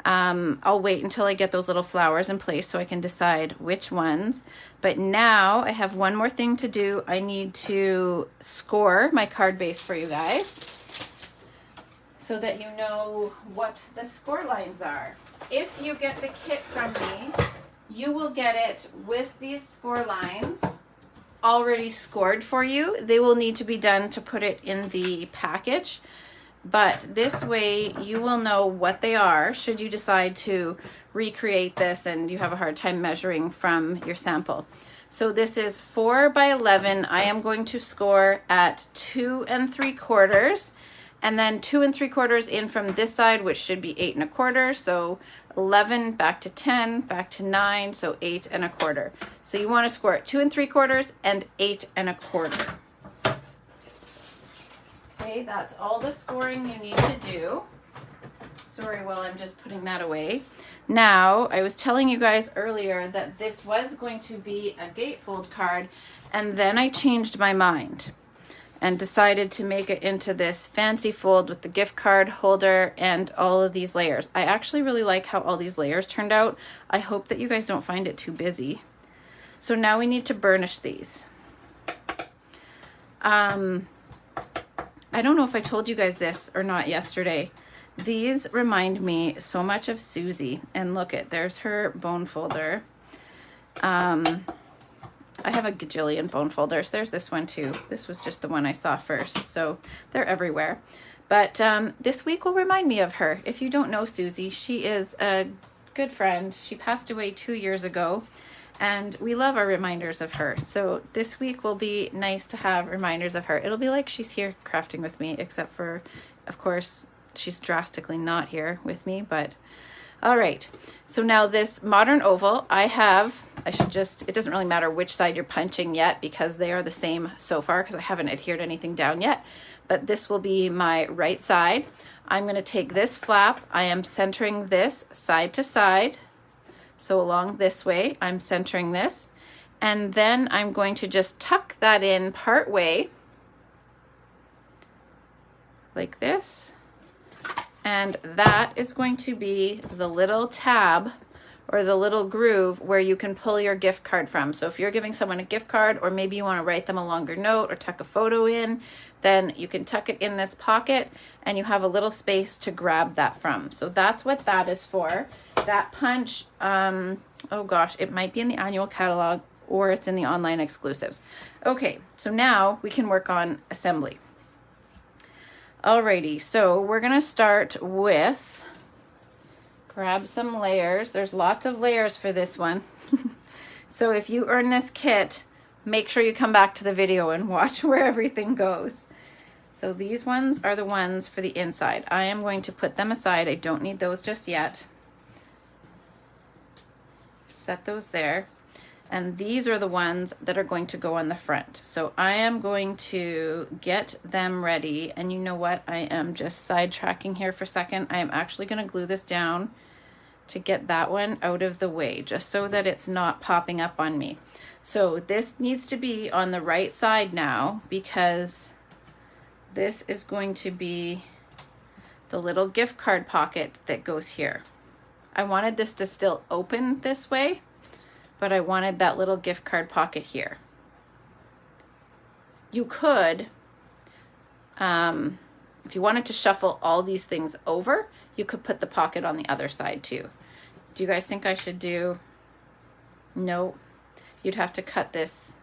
I'll wait until I get those little flowers in place so I can decide which ones. But now I have one more thing to do. I need to score my card base for you guys so that you know what the score lines are. If you get the kit from me, you will get it with these score lines already scored for you. They will need to be done to put it in the package, but this way you will know what they are should you decide to recreate this and you have a hard time measuring from your sample. So this is 4 by 11. I am going to score at 2 3/4, and then 2 3/4 in from this side, which should be 8 1/4. So 11 back to 10 back to 9, so 8 1/4. So you want to score at 2 3/4 and 8 1/4. Okay, that's all the scoring you need to do. Sorry, while I'm just putting that away. Now, I was telling you guys earlier that this was going to be a gatefold card, and then I changed my mind and decided to make it into this fancy fold with the gift card holder and all of these layers. I actually really like how all these layers turned out. I hope that you guys don't find it too busy. So now we need to burnish these. I don't know if I told you guys this or not yesterday. These remind me so much of Susie. And look there's her bone folder. I have a gajillion bone folders. There's this one too. This was just the one I saw first. So they're everywhere. But this week will remind me of her. If you don't know Susie, she is a good friend. She passed away 2 years ago, and we love our reminders of her. So this week will be nice to have reminders of her. It'll be like she's here crafting with me, except for, of course, she's drastically not here with me, but all right. So now this modern oval, it doesn't really matter which side you're punching yet because they are the same so far because I haven't adhered anything down yet, but this will be my right side. I'm going to take this flap. I am centering this side to side. So along this way, I'm centering this, and then I'm going to just tuck that in part way like this. And that is going to be the little tab or the little groove where you can pull your gift card from. So if you're giving someone a gift card, or maybe you want to write them a longer note or tuck a photo in, then you can tuck it in this pocket and you have a little space to grab that from. So that's what that is for. That punch, oh gosh, it might be in the annual catalog or it's in the online exclusives. Okay, so now we can work on assembly. Alrighty, so we're gonna start with, grab some layers. There's lots of layers for this one. So if you earn this kit, make sure you come back to the video and watch where everything goes. So these ones are the ones for the inside. I am going to put them aside. I don't need those just yet. Set those there. And these are the ones that are going to go on the front. So I am going to get them ready. And you know what? I am just sidetracking here for a second. I am actually going to glue this down to get that one out of the way, just so that it's not popping up on me. So this needs to be on the right side now, because this is going to be the little gift card pocket that goes here. I wanted this to still open this way, but I wanted that little gift card pocket here. You could, if you wanted to shuffle all these things over, you could put the pocket on the other side too. Do you guys think I should do? No, you'd have to cut this.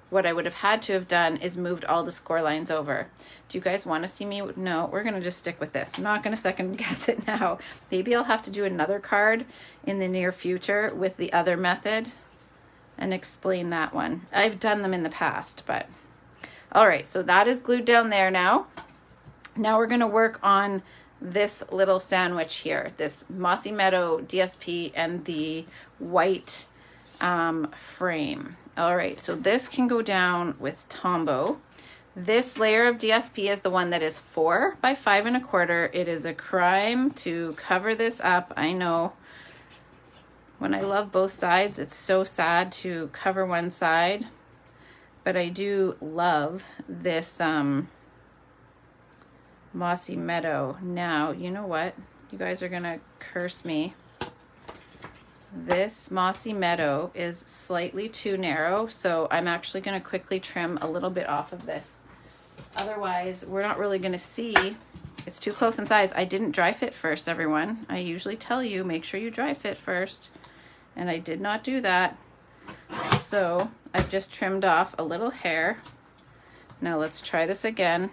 What I would have had to have done is moved all the score lines over. Do you guys want to see me? No, we're going to just stick with this. I'm not going to second guess it now. Maybe I'll have to do another card in the near future with the other method and explain that one. I've done them in the past, but all right. So that is glued down there now. Now we're going to work on this little sandwich here, this Mossy Meadow DSP and the white frame. All right, so this can go down with Tombow. This layer of DSP is the one that is 4 by 5 1/4. It is a crime to cover this up. I know. When I love both sides, it's so sad to cover one side, but I do love this Mossy Meadow. Now, you know what? You guys are gonna curse me. This Mossy Meadow is slightly too narrow, so I'm actually going to quickly trim a little bit off of this. Otherwise, we're not really going to see. It's too close in size. I didn't dry fit first, everyone. I usually tell you, make sure you dry fit first, and I did not do that. So I've just trimmed off a little hair. Now let's try this again.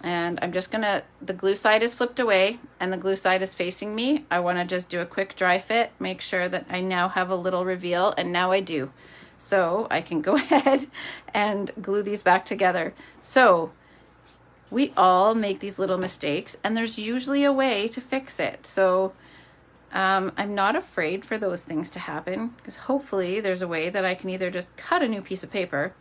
And I'm just gonna, the glue side is flipped away and the glue side is facing me. I wanna just do a quick dry fit, make sure that I now have a little reveal, and now I do. So I can go ahead and glue these back together. So we all make these little mistakes and there's usually a way to fix it. So I'm not afraid for those things to happen, because hopefully there's a way that I can either just cut a new piece of paper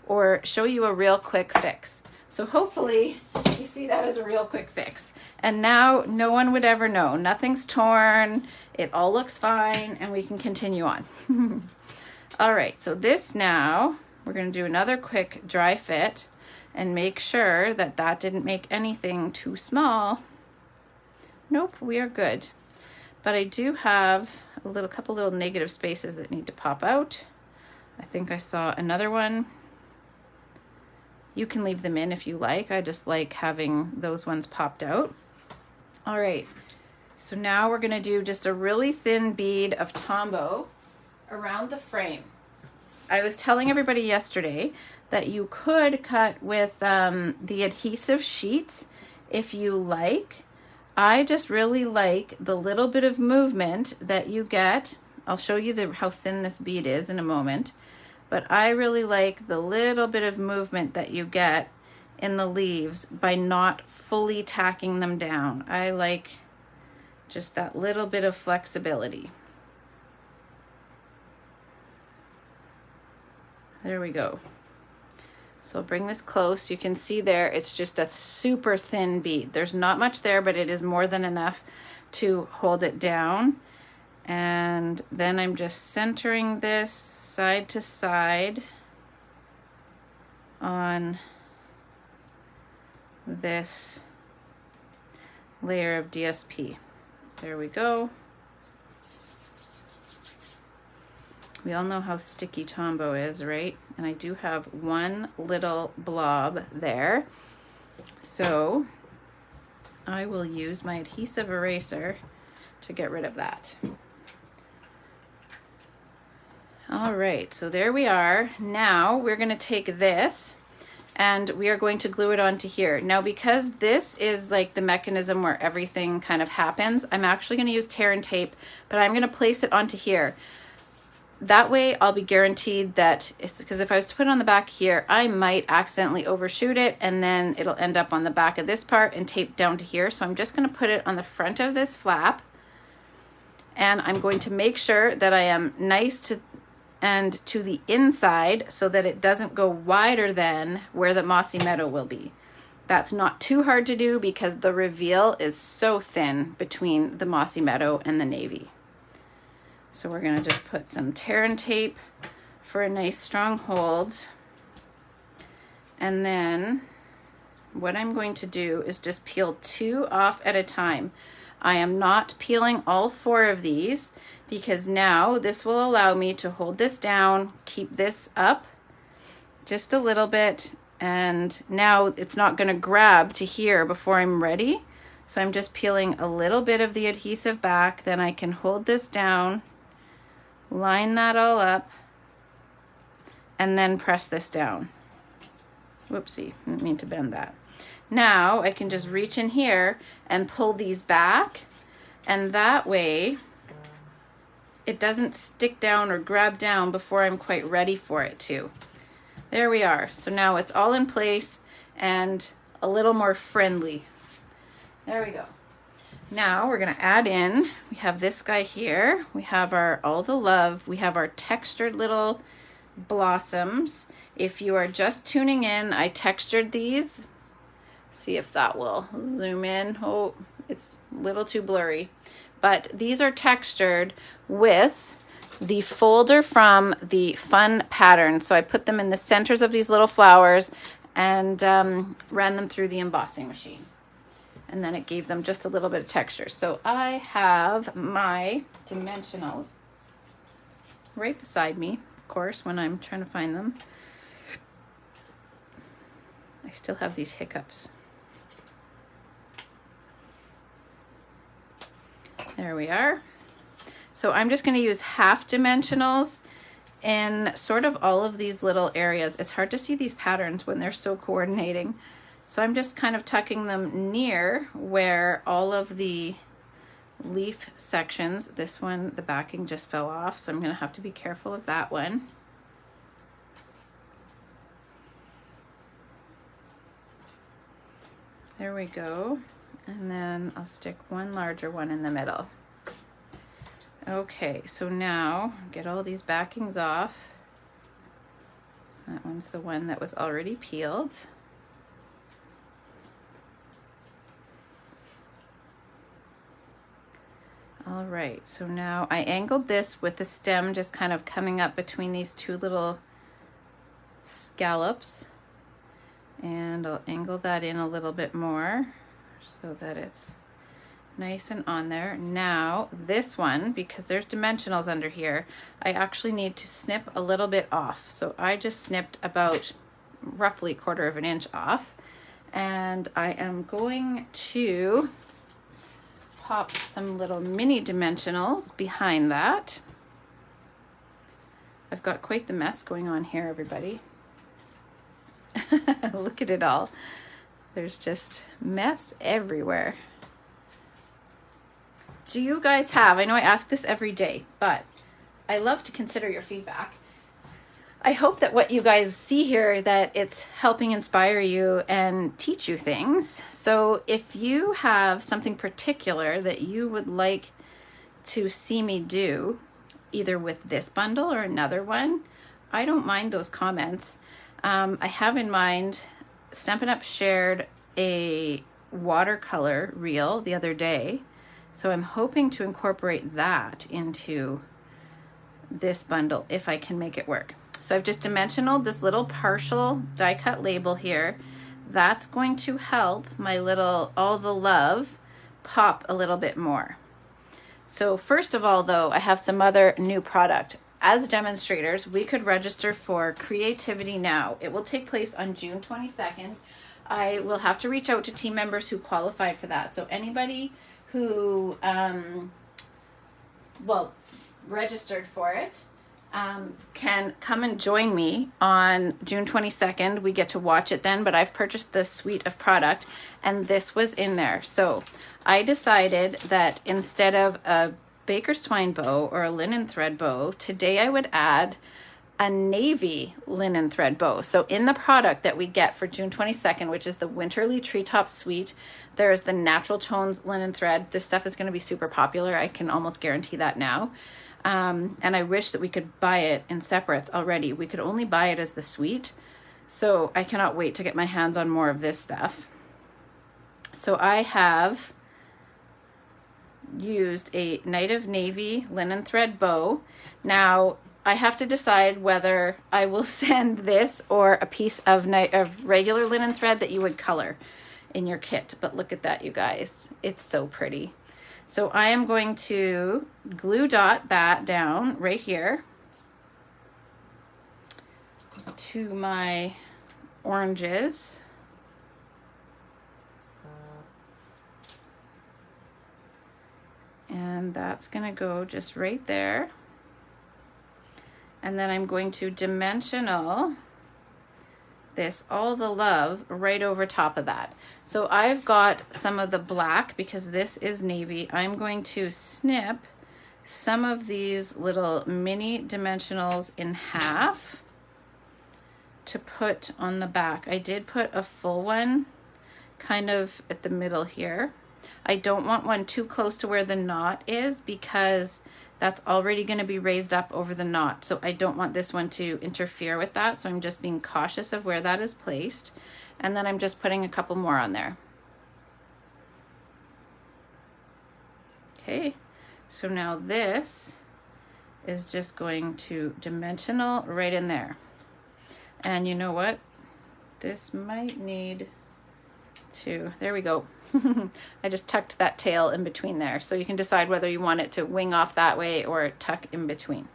or show you a real quick fix. So hopefully you see that as a real quick fix. And now no one would ever know. Nothing's torn. It all looks fine and we can continue on. All right, so this now, we're gonna do another quick dry fit and make sure that that didn't make anything too small. Nope, we are good. But I do have a couple little negative spaces that need to pop out. I think I saw another one. You can leave them in if you like. I just like having those ones popped out. All right, so now we're gonna do just a really thin bead of Tombow around the frame. I was telling everybody yesterday that you could cut with the adhesive sheets if you like. I just really like the little bit of movement that you get. I'll show you how thin this bead is in a moment, but I really like the little bit of movement that you get in the leaves by not fully tacking them down. I like just that little bit of flexibility. There we go. So bring this close. You can see there, it's just a super thin bead. There's not much there, but it is more than enough to hold it down. And then I'm just centering this side to side on this layer of DSP. There we go. We all know how sticky Tombow is, right? And I do have one little blob there. So I will use my adhesive eraser to get rid of that. All right, so there we are. Now we're gonna take this and we are going to glue it onto here. Now, because this is like the mechanism where everything kind of happens, I'm actually gonna use tear and tape, but I'm gonna place it onto here. That way I'll be guaranteed that, because if I was to put it on the back here, I might accidentally overshoot it and then it'll end up on the back of this part and taped down to here. So I'm just gonna put it on the front of this flap and I'm going to make sure that I am nice to the inside so that it doesn't go wider than where the mossy meadow will be. That's not too hard to do because the reveal is so thin between the mossy meadow and the navy. So we're gonna just put some tear and tape for a nice strong hold. And then what I'm going to do is just peel 2 off at a time. I am not peeling all 4 of these because now this will allow me to hold this down, keep this up just a little bit, and now it's not gonna grab to here before I'm ready. So I'm just peeling a little bit of the adhesive back, then I can hold this down, line that all up, and then press this down. Whoopsie, didn't mean to bend that. Now I can just reach in here and pull these back, and that way it doesn't stick down or grab down before I'm quite ready for it to. There we are. So now it's all in place and a little more friendly. There we go. Now we're gonna add in, we have this guy here, we have our All the Love, we have our textured little blossoms. If you are just tuning in, I textured these. See if that will zoom in. Oh, it's a little too blurry. But these are textured with the folder from the Fun Pattern. So I put them in the centers of these little flowers and ran them through the embossing machine. And then it gave them just a little bit of texture. So I have my dimensionals right beside me, of course, when I'm trying to find them. I still have these hiccups. There we are. So I'm just going to use half dimensionals in sort of all of these little areas. It's hard to see these patterns when they're so coordinating. So I'm just kind of tucking them near where all of the leaf sections, this one, the backing just fell off, so I'm going to have to be careful of that one. There we go. And then I'll stick one larger one in the middle. Okay, so now get all these backings off. That one's the one that was already peeled. All right, so now I angled this with the stem just kind of coming up between these two little scallops, and I'll angle that in a little bit more so that it's nice and on there. Now this one, because there's dimensionals under here, I actually need to snip a little bit off. So I just snipped about roughly 1/4 of an inch off, and I am going to pop some little mini dimensionals behind that. I've got quite the mess going on here, everybody. Look at it all. There's just mess everywhere. Do you guys have, I know I ask this every day, but I love to consider your feedback. I hope that what you guys see here, that it's helping inspire you and teach you things. So if you have something particular that you would like to see me do, either with this bundle or another one, I don't mind those comments. I have in mind, Stampin' Up! Shared a watercolor reel the other day, so I'm hoping to incorporate that into this bundle if I can make it work. So I've just dimensional this little partial die cut label here. That's going to help my little All the Love pop a little bit more. So first of all, though, I have some other new product. As demonstrators, we could register for Creativity Now. It will take place on June 22nd. I will have to reach out to team members who qualified for that. So anybody who, registered for it, can come and join me on June 22nd. We get to watch it then, but I've purchased this suite of product and this was in there. So I decided that instead of a baker's twine bow or a linen thread bow, today I would add a navy linen thread bow. So in the product that we get for June 22nd, which is the Winterly Treetop Suite, there's the Natural Tones linen thread. This stuff is going to be super popular. I can almost guarantee that now. And I wish that we could buy it in separates already. We could only buy it as the suite. So I cannot wait to get my hands on more of this stuff. So I have used a Night of Navy linen thread bow. Now I have to decide whether I will send this or a piece of regular linen thread that you would color in your kit. But look at that, you guys. It's so pretty. So I am going to glue dot that down right here to my oranges. And that's gonna go just right there. And then I'm going to dimensional this All the Love right over top of that. So I've got some of the black because this is navy. I'm going to snip some of these little mini dimensionals in half to put on the back. I did put a full one kind of at the middle here. I don't want one too close to where the knot is because that's already going to be raised up over the knot. So I don't want this one to interfere with that. So I'm just being cautious of where that is placed. And then I'm just putting a couple more on there. Okay, so now this is just going to dimensional right in there. And you know what? This might need to, there we go. I just tucked that tail in between there. So you can decide whether you want it to wing off that way or tuck in between.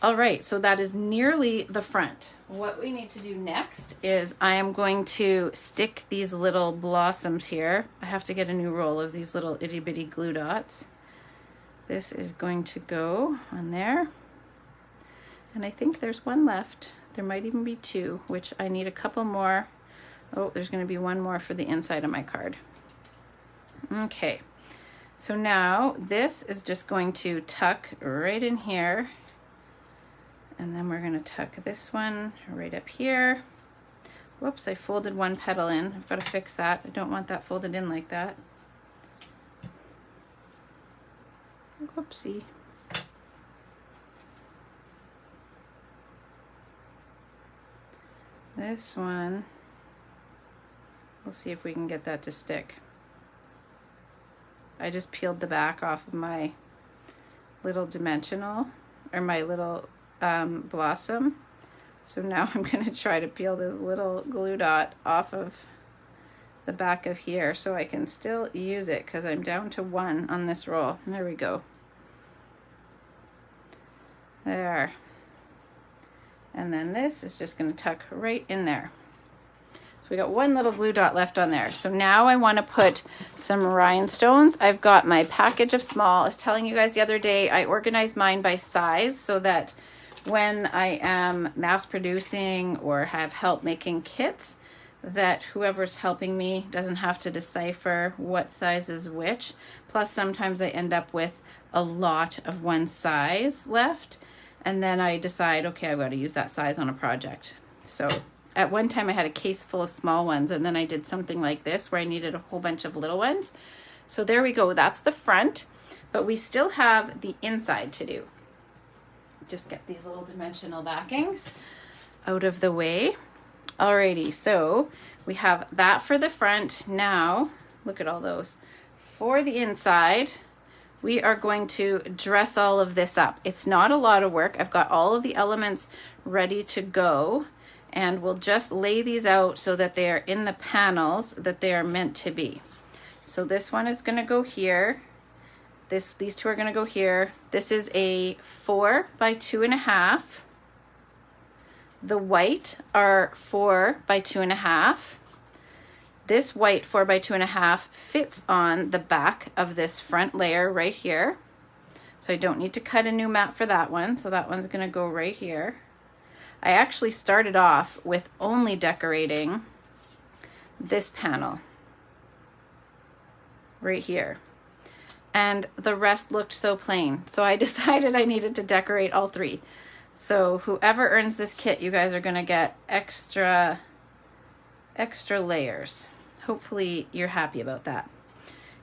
All right, so that is nearly the front. What we need to do next is I am going to stick these little blossoms here. I have to get a new roll of these little itty bitty glue dots. This is going to go on there. And I think there's one left. There might even be two, which I need a couple more. Oh, there's going to be one more for the inside of my card. Okay, so now this is just going to tuck right in here. And then we're going to tuck this one right up here. Whoops, I folded one petal in. I've got to fix that. I don't want that folded in like that. Whoopsie. This one, we'll see if we can get that to stick. I just peeled the back off of my little dimensional, or my little blossom. So now I'm going to try to peel this little glue dot off of the back of here so I can still use it, because I'm down to 1 on this roll. There we go. There. And then this is just going to tuck right in there. So we got 1 little glue dot left on there. So now I want to put some rhinestones. I've got my package of small. I was telling you guys the other day, I organize mine by size so that when I am mass producing or have help making kits, that whoever's helping me doesn't have to decipher what size is which. Plus sometimes I end up with a lot of one size left, and then I decide, okay, I've got to use that size on a project. So at one time I had a case full of small ones, and then I did something like this where I needed a whole bunch of little ones. So there we go, that's the front, but we still have the inside to do. Just get these little dimensional backings out of the way. Alrighty, so we have that for the front. Now, look at all those. For the inside, we are going to dress all of this up. It's not a lot of work. I've got all of the elements ready to go, and we'll just lay these out so that they are in the panels that they are meant to be. So this one is going to go here. These two are going to go here. This is a 4 by 2.5. The white are 4 by 2.5. This white 4 by 2.5 fits on the back of this front layer right here. So I don't need to cut a new mat for that one. So that one's going to go right here. I actually started off with only decorating this panel right here, and the rest looked so plain. So I decided I needed to decorate all 3. So whoever earns this kit, you guys are going to get extra layers. Hopefully you're happy about that.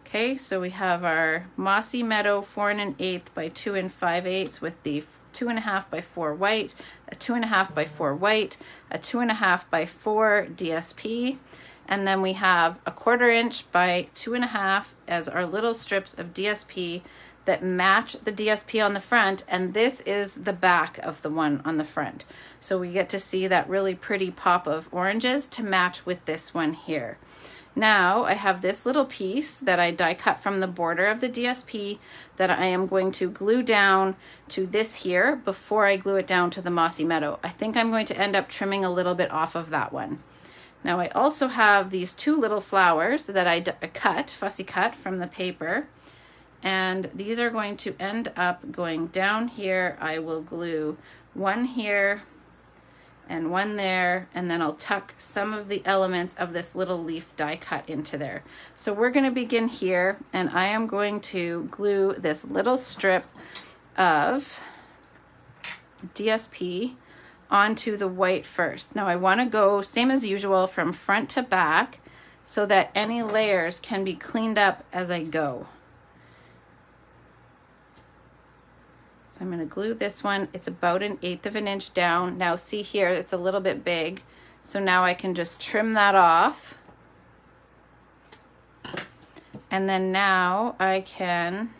Okay, so we have our Mossy Meadow 4 1/8 by 2 5/8 with the 2.5 by 4 white, a 2.5 by 4 white, a 2.5 by 4 DSP, and then we have a 1/4 inch by 2.5 as our little strips of DSP that match the DSP on the front, and this is the back of the one on the front. So we get to see that really pretty pop of oranges to match with this one here. Now I have this little piece that I die cut from the border of the DSP that I am going to glue down to this here before I glue it down to the Mossy Meadow. I think I'm going to end up trimming a little bit off of that one. Now I also have these 2 little flowers that I fussy cut from the paper, and these are going to end up going down here. I will glue one here and one there, and then I'll tuck some of the elements of this little leaf die cut into there. So we're going to begin here, and I am going to glue this little strip of DSP onto the white first. Now I want to go same as usual from front to back so that any layers can be cleaned up as I go. So I'm going to glue this one. It's about 1/8 of an inch down. Now see here, it's a little bit big. So now I can just trim that off. And then now I can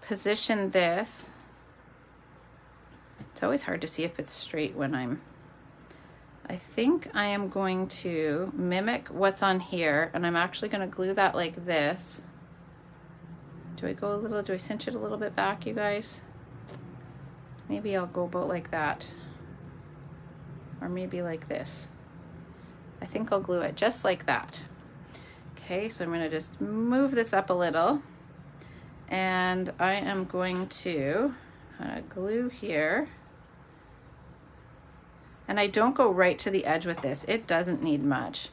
position this. It's always hard to see if it's straight when I think I am going to mimic what's on here, and I'm actually going to glue that like this. Do I cinch it a little bit back, you guys? Maybe I'll go about like that. Or maybe like this. I think I'll glue it just like that. Okay, so I'm going to just move this up a little. And I am going to glue here. And I don't go right to the edge with this. It doesn't need much.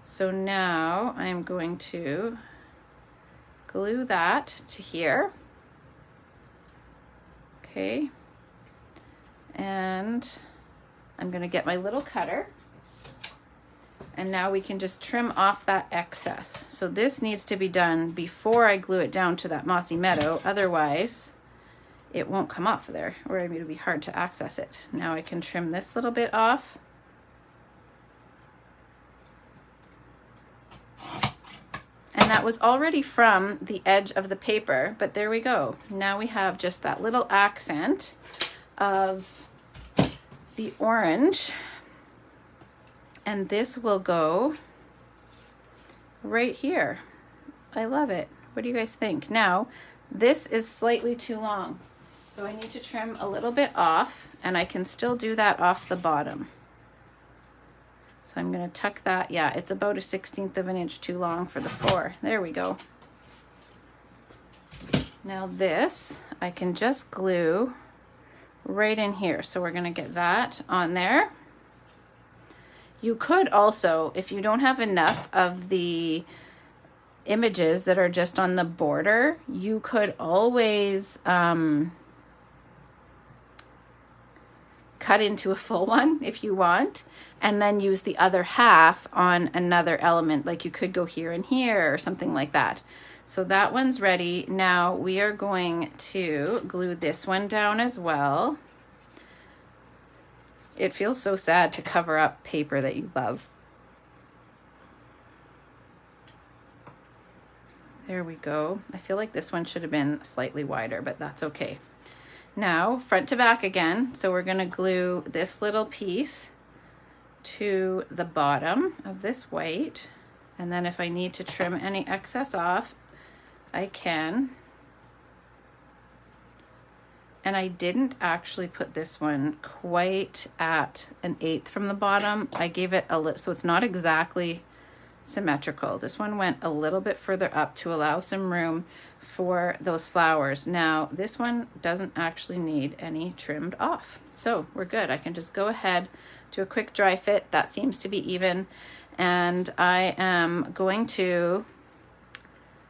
So now I'm going to glue that to here. Okay. And I'm going to get my little cutter. And now we can just trim off that excess. So this needs to be done before I glue it down to that Mossy Meadow. Otherwise, it won't come off there, or it'll be hard to access it. Now I can trim this little bit off. that was already from the edge of the paper, but there we go. Now we have just that little accent of the orange, and this will go right here. I love it. What do you guys think? Now, this is slightly too long, so I need to trim a little bit off, and I can still do that off the bottom. So I'm going to tuck that. Yeah, it's about a 1/16 of an inch too long for the 4. There we go. Now this, I can just glue right in here. So we're going to get that on there. You could also, if you don't have enough of the images that are just on the border, you could always cut into a full one if you want, and then use the other half on another element. Like you could go here and here or something like that. So that one's ready. Now we are going to glue this one down as well. It feels so sad to cover up paper that you love. There we go. I feel like this one should have been slightly wider, but that's okay. Now, front to back again. So we're going to glue this little piece to the bottom of this white. And then if I need to trim any excess off, I can. And I didn't actually put this one quite at 1/8 from the bottom. I gave it a little, so it's not exactly symmetrical. This one went a little bit further up to allow some room for those flowers. Now this one doesn't actually need any trimmed off, so we're good. I can just go ahead, do a quick dry fit. That seems to be even, and I am going to,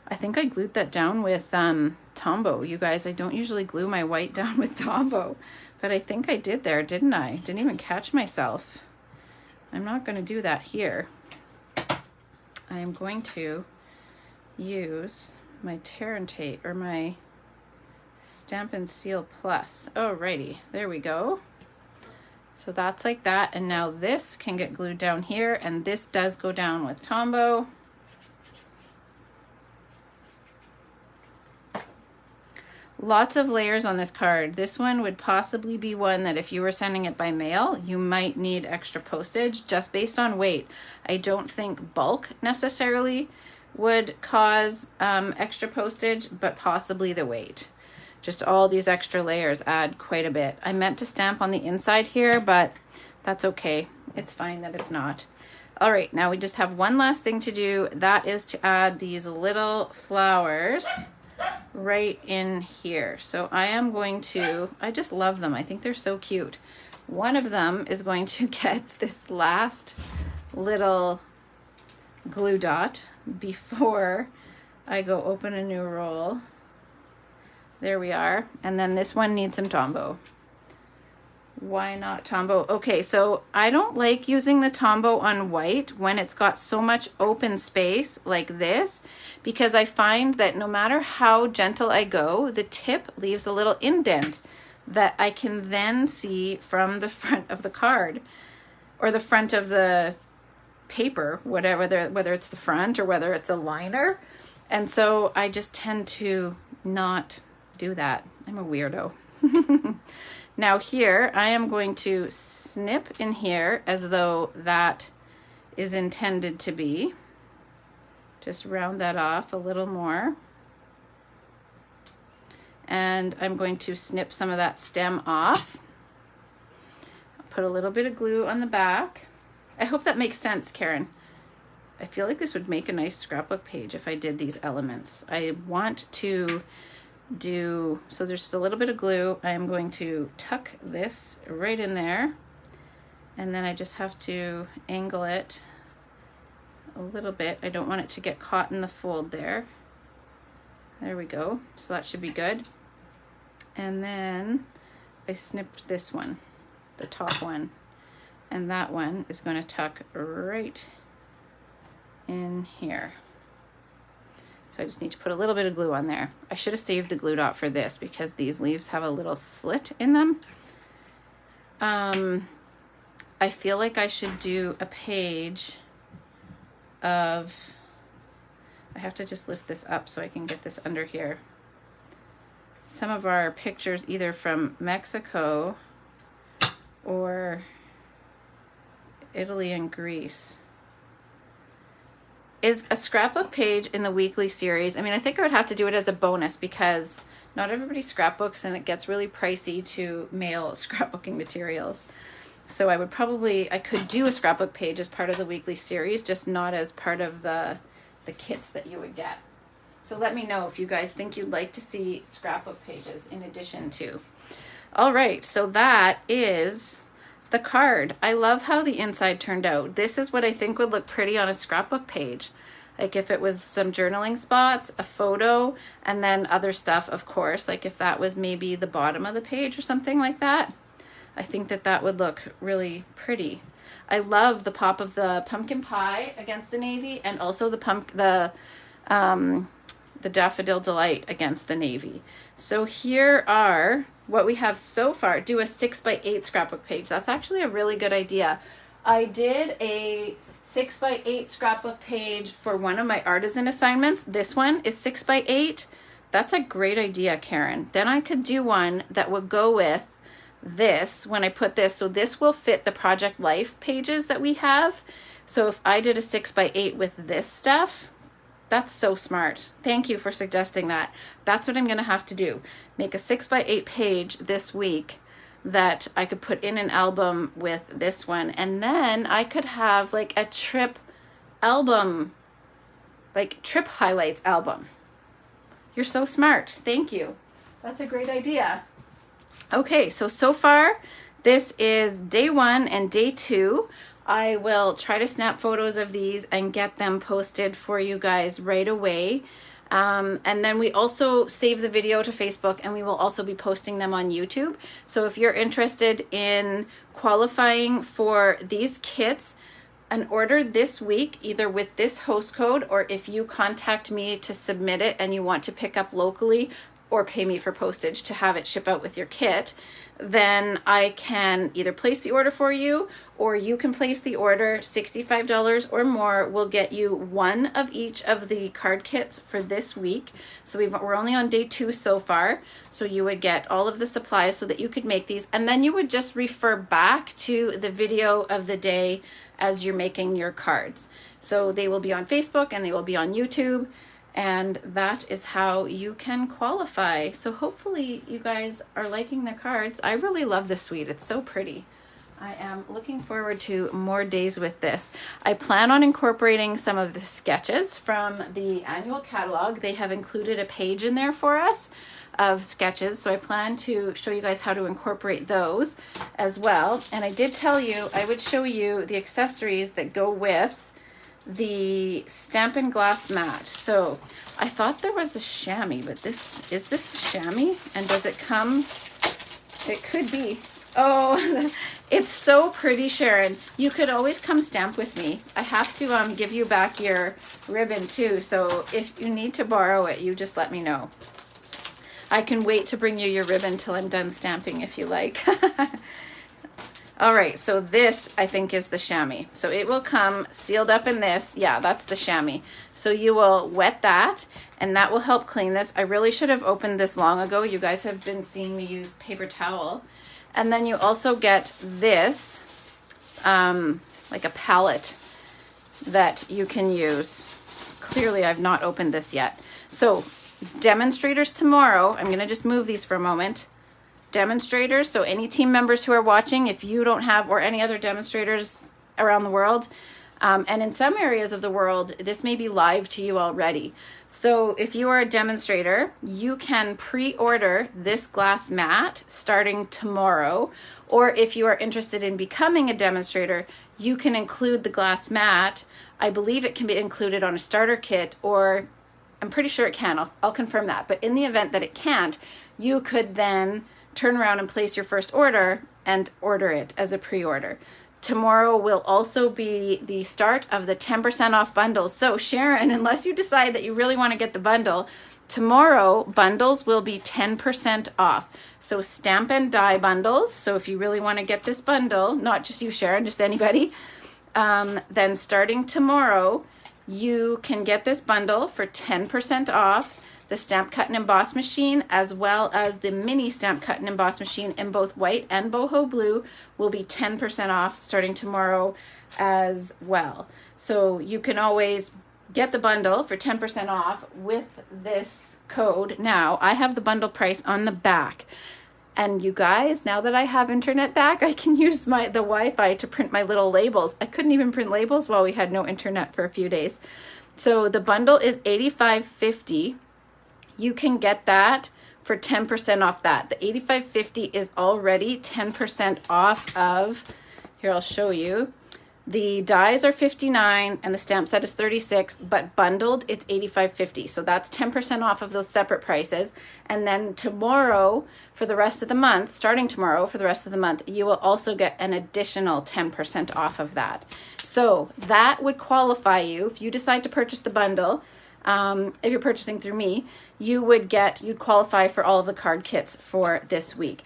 I think I glued that down with Tombow. You guys, I don't usually glue my white down with Tombow, but I think I did there, didn't I? Didn't even catch myself. I'm not going to do that here. I am going to use my tear and tape, or my Stampin' Seal Plus. Alrighty, there we go. So that's like that, and now this can get glued down here, and this does go down with Tombow. Lots of layers on this card. This one would possibly be one that if you were sending it by mail, you might need extra postage just based on weight. I don't think bulk necessarily would cause extra postage, but possibly the weight. Just all these extra layers add quite a bit. I meant to stamp on the inside here, but that's okay. It's fine that it's not. All right, now we just have one last thing to do. That is to add these little flowers right in here. So I am going to, I just love them. I think they're so cute. One of them is going to get this last little glue dot before I go open a new roll. There we are. And then this one needs some Tombow. Why not Tombow? Okay, so I don't like using the Tombow on white when it's got so much open space like this, because I find that no matter how gentle I go, the tip leaves a little indent that I can then see from the front of the card, or the front of the paper, whatever, whether it's the front or whether it's a liner. And so I just tend to not do that. I'm a weirdo. Now here, I am going to snip in here as though that is intended to be. Just round that off a little more. And I'm going to snip some of that stem off. Put a little bit of glue on the back. I hope that makes sense, Karen. I feel like this would make a nice scrapbook page if I did these elements. I want to do, so there's just a little bit of glue. I am going to tuck this right in there, and then I just have to angle it a little bit. I don't want it to get caught in the fold there. There we go. So that should be good. And then I snipped this one, the top one, and that one is going to tuck right in here. So I just need to put a little bit of glue on there. I should have saved the glue dot for this because these leaves have a little slit in them. I feel like I should do a page of I have to just lift this up so I can get this under here. Some of our pictures either from Mexico or Italy and Greece. Is a scrapbook page in the weekly series. I mean, I think I would have to do it as a bonus because not everybody scrapbooks and it gets really pricey to mail scrapbooking materials. So I could do a scrapbook page as part of the weekly series, just not as part of the kits that you would get. So let me know if you guys think you'd like to see scrapbook pages in addition to. All right, so that is the card. I love how the inside turned out. This is what I think would look pretty on a scrapbook page. Like if it was some journaling spots, a photo, and then other stuff, of course. Like if that was maybe the bottom of the page or something like that. I think that that would look really pretty. I love the pop of the pumpkin pie against the navy, and also the Daffodil Delight against the navy. So here are what we have so far. Do a 6x8 scrapbook page. That's actually a really good idea. I did a 6x8 scrapbook page for one of my artisan assignments. This one is 6x8. That's a great idea, Karen. Then I could do one that would go with this when I put this. So this will fit the Project Life pages that we have. So if I did a 6x8 with this stuff, that's so smart. Thank you for suggesting that. That's what I'm going to have to do. Make a 6x8 page this week that I could put in an album with this one. And then I could have like a trip album, like trip highlights album. You're so smart. Thank you. That's a great idea. Okay, so far this is day 1 and day 2. I will try to snap photos of these and get them posted for you guys right away. And then we also save the video to Facebook, and we will also be posting them on YouTube. So if you're interested in qualifying for these kits, an order this week, either with this host code, or if you contact me to submit it and you want to pick up locally or pay me for postage to have it ship out with your kit, then I can either place the order for you, or you can place the order. $65 or more will get you one of each of the card kits for this week. So we're only on day 2 so far. So you would get all of the supplies so that you could make these, and then you would just refer back to the video of the day as you're making your cards. So they will be on Facebook and they will be on YouTube. And that is how you can qualify. So hopefully you guys are liking the cards. I really love this suite. It's so pretty. I am looking forward to more days with this. I plan on incorporating some of the sketches from the annual catalog. They have included a page in there for us of sketches. So I plan to show you guys how to incorporate those as well. And I did tell you I would show you the accessories that go with the Stampin' Glass mat. So I thought there was a chamois, but is this the chamois? And does it come? It could be. Oh, it's so pretty, Sharon. You could always come stamp with me. I have to give you back your ribbon too. So if you need to borrow it, you just let me know. I can wait to bring you your ribbon till I'm done stamping if you like. All right, so this I think is the chamois. So it will come sealed up in this. Yeah, that's the chamois. So you will wet that, and that will help clean this. I really should have opened this long ago. You guys have been seeing me use paper towel. And then you also get this, like a palette that you can use. Clearly, I've not opened this yet. So demonstrators tomorrow. I'm gonna just move these for a moment. Demonstrators, so any team members who are watching, if you don't have, or any other demonstrators around the world, and in some areas of the world, this may be live to you already. So if you are a demonstrator, you can pre-order this glass mat starting tomorrow, or if you are interested in becoming a demonstrator, you can include the glass mat. I believe it can be included on a starter kit, or I'm pretty sure it can. I'll confirm that. But in the event that it can't, you could then turn around and place your first order and order it as a pre-order. Tomorrow will also be the start of the 10% off bundles. So Sharon, unless you decide that you really want to get the bundle, tomorrow bundles will be 10% off. So stamp and die bundles. So if you really want to get this bundle, not just you, Sharon, just anybody, then starting tomorrow, you can get this bundle for 10% off. The stamp cut and emboss machine, as well as the mini stamp cut and emboss machine in both white and boho blue, will be 10% off starting tomorrow as well. So you can always get the bundle for 10% off with this code. Now, I have the bundle price on the back. And you guys, now that I have internet back, I can use the Wi-Fi to print my little labels. I couldn't even print labels while we had no internet for a few days. So the bundle is $85.50. You can get that for 10% off that. The $85.50 is already 10% off of, here I'll show you. The dies are $59 and the stamp set is $36, but bundled it's $85.50. So that's 10% off of those separate prices. And then tomorrow for the rest of the month, starting tomorrow for the rest of the month, you will also get an additional 10% off of that. So that would qualify you if you decide to purchase the bundle. If you're purchasing through me, you'd qualify for all of the card kits for this week.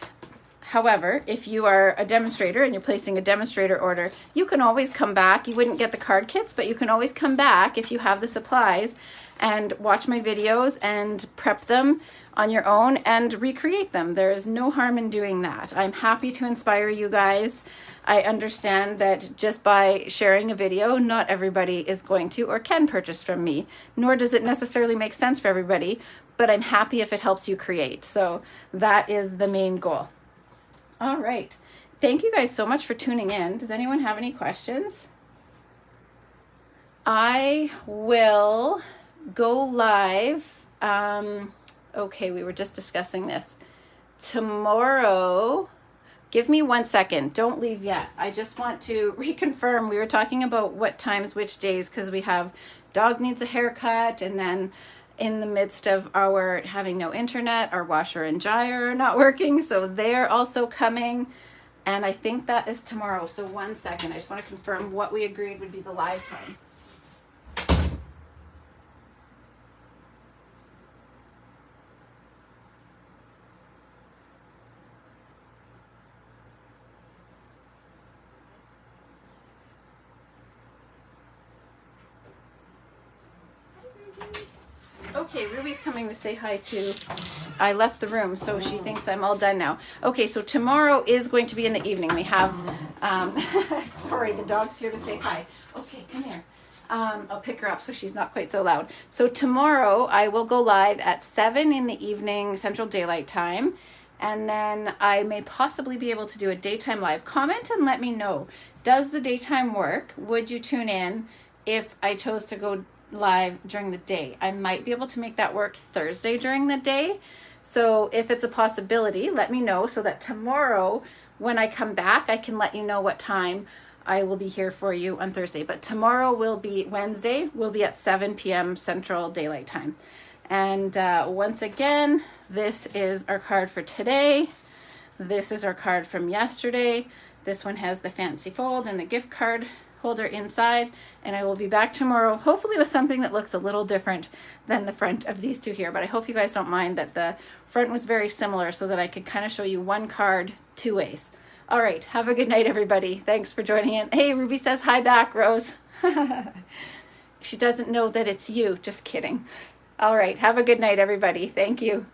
However, if you are a demonstrator and you're placing a demonstrator order, you can always come back. You wouldn't get the card kits, but you can always come back if you have the supplies and watch my videos and prep them on your own and recreate them. There is no harm in doing that. I'm happy to inspire you guys. I understand that just by sharing a video, not everybody is going to or can purchase from me, nor does it necessarily make sense for everybody, but I'm happy if it helps you create. So that is the main goal. All right. Thank you guys so much for tuning in. Does anyone have any questions? I will go live. Okay, we were just discussing this. Tomorrow, give me 1 second. Don't leave yet. I just want to reconfirm. We were talking about what times, which days, because we have dog needs a haircut, and then in the midst of our having no internet, our washer and dryer are not working, so they're also coming, and I think that is tomorrow. So 1 second, I just want to confirm what we agreed would be the live times. Okay, Ruby's coming to say hi too. I left the room, so she thinks I'm all done now. Okay, so tomorrow is going to be in the evening. We have, sorry, the dog's here to say hi. Okay, come here. I'll pick her up so she's not quite so loud. So tomorrow I will go live at 7 in the evening Central Daylight Time. And then I may possibly be able to do a daytime live. Comment and let me know. Does the daytime work? Would you tune in if I chose to go live during the day? I might be able to make that work Thursday during the day. So if it's a possibility, let me know so that tomorrow when I come back, I can let you know what time I will be here for you on Thursday. But tomorrow will be Wednesday, will be at 7 p.m. Central Daylight Time. And once again, this is our card for today. This is our card from yesterday. This one has the fancy fold and the gift card holder inside, and I will be back tomorrow, hopefully with something that looks a little different than the front of these two here. But I hope you guys don't mind that the front was very similar so that I could kind of show you one card two ways. All right, have a good night, everybody. Thanks for joining in. Hey, Ruby says hi back, Rose. She doesn't know that it's you. Just kidding. All right, have a good night, everybody. Thank you.